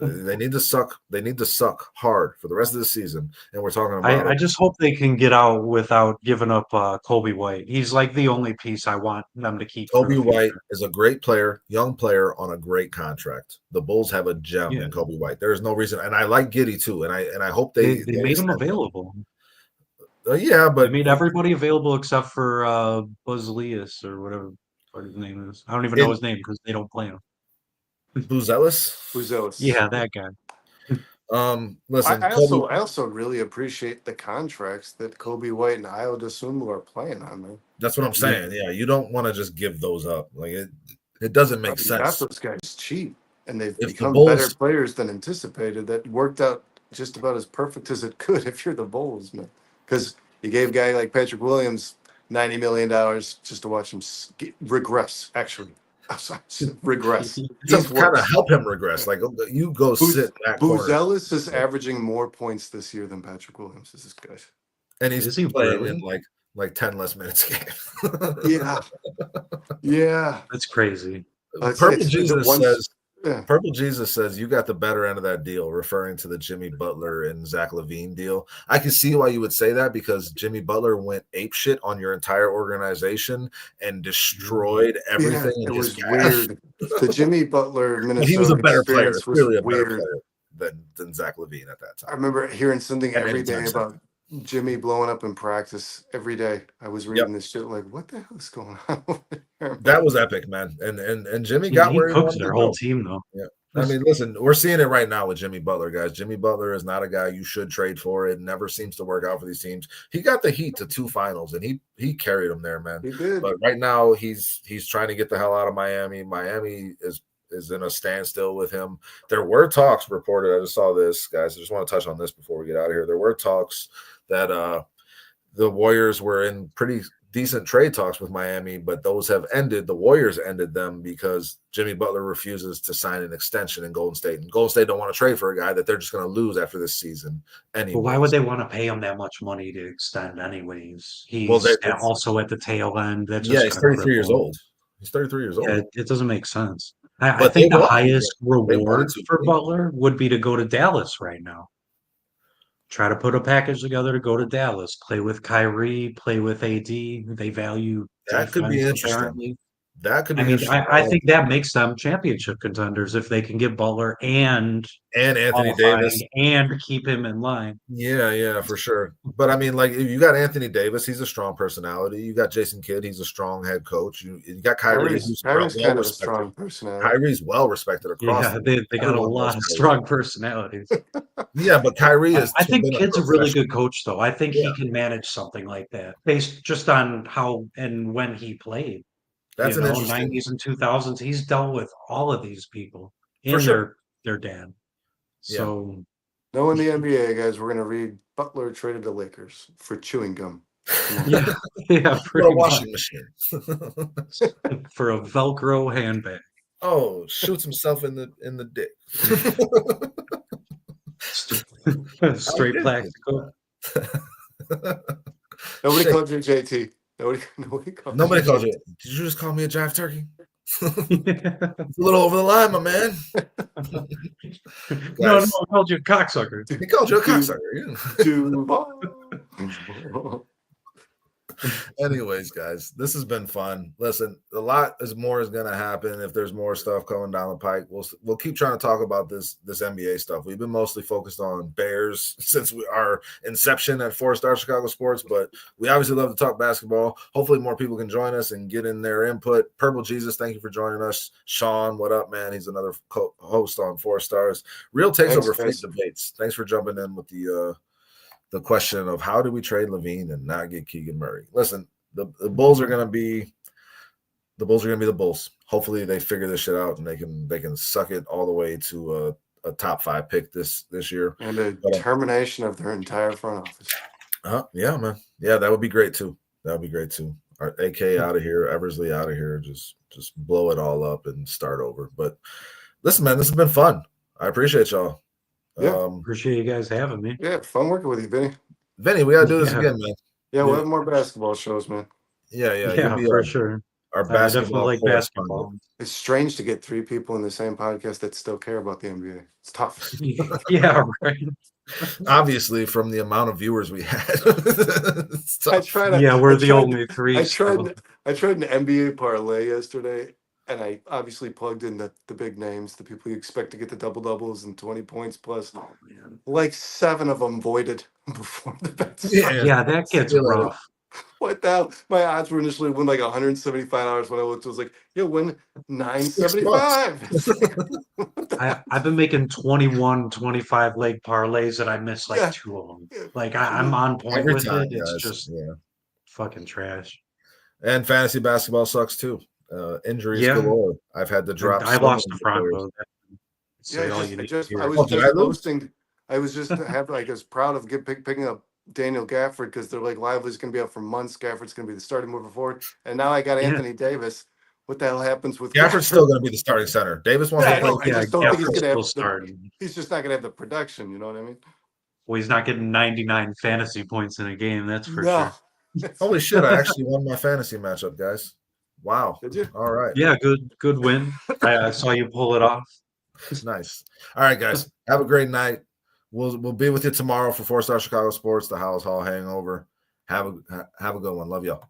they need to suck. They need to suck hard for the rest of the season. And we're talking about. I just hope they can get out without giving up Kobe White. He's like the only piece I want them to keep. Kobe White is a great player, young player on a great contract. The Bulls have a gem in Kobe White. There is no reason, and I like Giddey too. And I hope they made him available. Yeah, but they made everybody available except for Buzz Elias or whatever his name is. I don't even know his name because they don't play him. Buzelis. Yeah, that guy. Listen, I also really appreciate the contracts that Kobe White and Ayo Dosunmu are playing on, man. That's what I'm saying. Yeah, you don't want to just give those up. Like it doesn't make sense. Got those guys cheap, and they've become better players than anticipated. That worked out just about as perfect as it could if you're the Bulls, man. Because You gave a guy like Patrick Williams $90 million just to watch him regress. Actually, I'm sorry, regress. To He's kind of worse. help him regress. Like, you go sit in that corner. Boozelis is averaging more points this year than Patrick Williams. This guy. And he's Is he playing really? in like 10 less minutes a game. Yeah. Yeah. That's crazy. Purple Jesus says, yeah. Purple Jesus says, you got the better end of that deal, referring to the Jimmy Butler and Zach LaVine deal. I can see why you would say that, because Jimmy Butler went apeshit on your entire organization and destroyed everything. Yeah, in it his was weird. The Jimmy Butler Minnesota he was a better player, experience was clearly a better weird. player than Zach LaVine at that I time. remember hearing something At every any time day since. about Jimmy blowing up in practice every day. I was reading this shit like, what the hell is going on over there? That was epic, man. And Jimmy He got where he cooked wanted their to whole go. team, though. Yeah. I mean, listen, we're seeing it right now with Jimmy Butler, guys. Jimmy Butler is not a guy you should trade for. It never seems to work out for these teams. He got the Heat to 2 finals, and he carried them there, man. He did. But right now, he's trying to get the hell out of Miami. Miami is in a standstill with him. There were talks reported. I just saw this, guys. I just want to touch on this before we get out of here. There were talks that the Warriors were in pretty decent trade talks with Miami, but those have ended. The Warriors ended them because Jimmy Butler refuses to sign an extension in Golden State. And Golden State don't want to trade for a guy that they're just going to lose after this season anyway. But why would they want to pay him that much money to extend anyways? He's Well, also at the tail end. That's yeah, just he's gonna 33 years cripple him. old. He's 33 years old. Yeah, it doesn't make sense. I But think they the want him. highest They wanted reward to. for Butler would be to go to Dallas right now. Try to put a package together to go to Dallas, play with Kyrie, play with AD. They value That could be defense, interesting. apparently. That could be I mean, interesting. I think that makes them championship contenders if they can get Butler and Anthony qualifying Davis. and keep him in line. Yeah, for sure. But I mean, like, if you got Anthony Davis, he's a strong personality. You got Jason Kidd, he's a strong head coach. You got Kyrie, who's Kyrie's well kind of a respected. strong personality. Kyrie's well respected across. Yeah, the they got a lot of strong personalities. Yeah, but Kyrie is. I think Kidd's a really professional. good coach, though. I think he can manage something like that based just on how and when he played. That's an interesting. 90s and 2000s. He's dealt with all of these people For and sure. their dad. Yeah. So Knowing the NBA, guys, we're going to read Butler traded to Lakers for chewing gum. yeah, For pretty a washing much. machine. For a Velcro handbag. Oh, shoots himself in the dick. Straight plastic. Nobody called you JT. Nobody calls you. Did you just call me a jive turkey? It's a little over the line, my man. No, I called you a cocksucker. He called you a cocksucker. Anyways, guys, this has been fun. Listen, a lot more is going to happen. If there's more stuff coming down the pike, we'll keep trying to talk about this NBA stuff. We've been mostly focused on Bears since our inception at 4-Star Chicago Sports, but we obviously love to talk basketball. Hopefully more people can join us and get in their input. Purple Jesus, thank you for joining us. Sean, what up, man? He's another host on 4 Stars. Real takes over fleet debates. Thanks for jumping in with the question of how do we trade LaVine and not get Keegan Murray. Listen, the Bulls are going to be the Bulls. Hopefully they figure this shit out and they can suck it all the way to a top 5 pick this year. And a termination of their entire front office. Yeah, man. Yeah, that would be great too. Our AK out of here, Eversley out of here. Just blow it all up and start over. But listen, man, this has been fun. I appreciate y'all. Yeah, appreciate you guys having me. Yeah, fun working with you, Vinny. Vinny, we gotta do this again, man. Yeah, we'll have more basketball shows, man. Yeah, for sure. Our basketball, like basketball. It's strange to get 3 people in the same podcast that still care about the NBA. It's tough. Yeah, right. Obviously, from the amount of viewers we had, we're the only 3. I tried an NBA parlay yesterday. And I obviously plugged in the big names, the people you expect to get the double-doubles and 20 points plus. Oh, man. Like 7 of them voided before the bets. Yeah, that gets rough. What the hell? My odds were initially win like $175 when I looked. It was like, win $975. I've been making 21, 25 leg parlays and I missed like 2 of them. Like I'm on point every with time, it. It's guys. just fucking trash. And fantasy basketball sucks too. Injuries galore. I've had to drop. I lost the Bronco. I was just proud of picking up Daniel Gafford because they're like Lively's going to be out for months. Gafford's going to be the starting moving forward, and now I got Yeah. Anthony Davis. What the hell happens with Gafford's still going to be the starting center. Davis wants Yeah, to I play. know. I Yeah, just don't think he's Gafford's going to still have the. starting. He's just not going to have the production. You know what I mean? Well, he's not getting 99 fantasy points in a game, that's for No. sure. Holy shit! I actually won my fantasy matchup, guys. Wow. Did you? All right. Yeah, good win. I saw you pull it off. Nice. All right, guys. Have a great night. We'll be with you tomorrow for 4 Star Chicago Sports, the House Hall Hangover. Have a good one. Love y'all.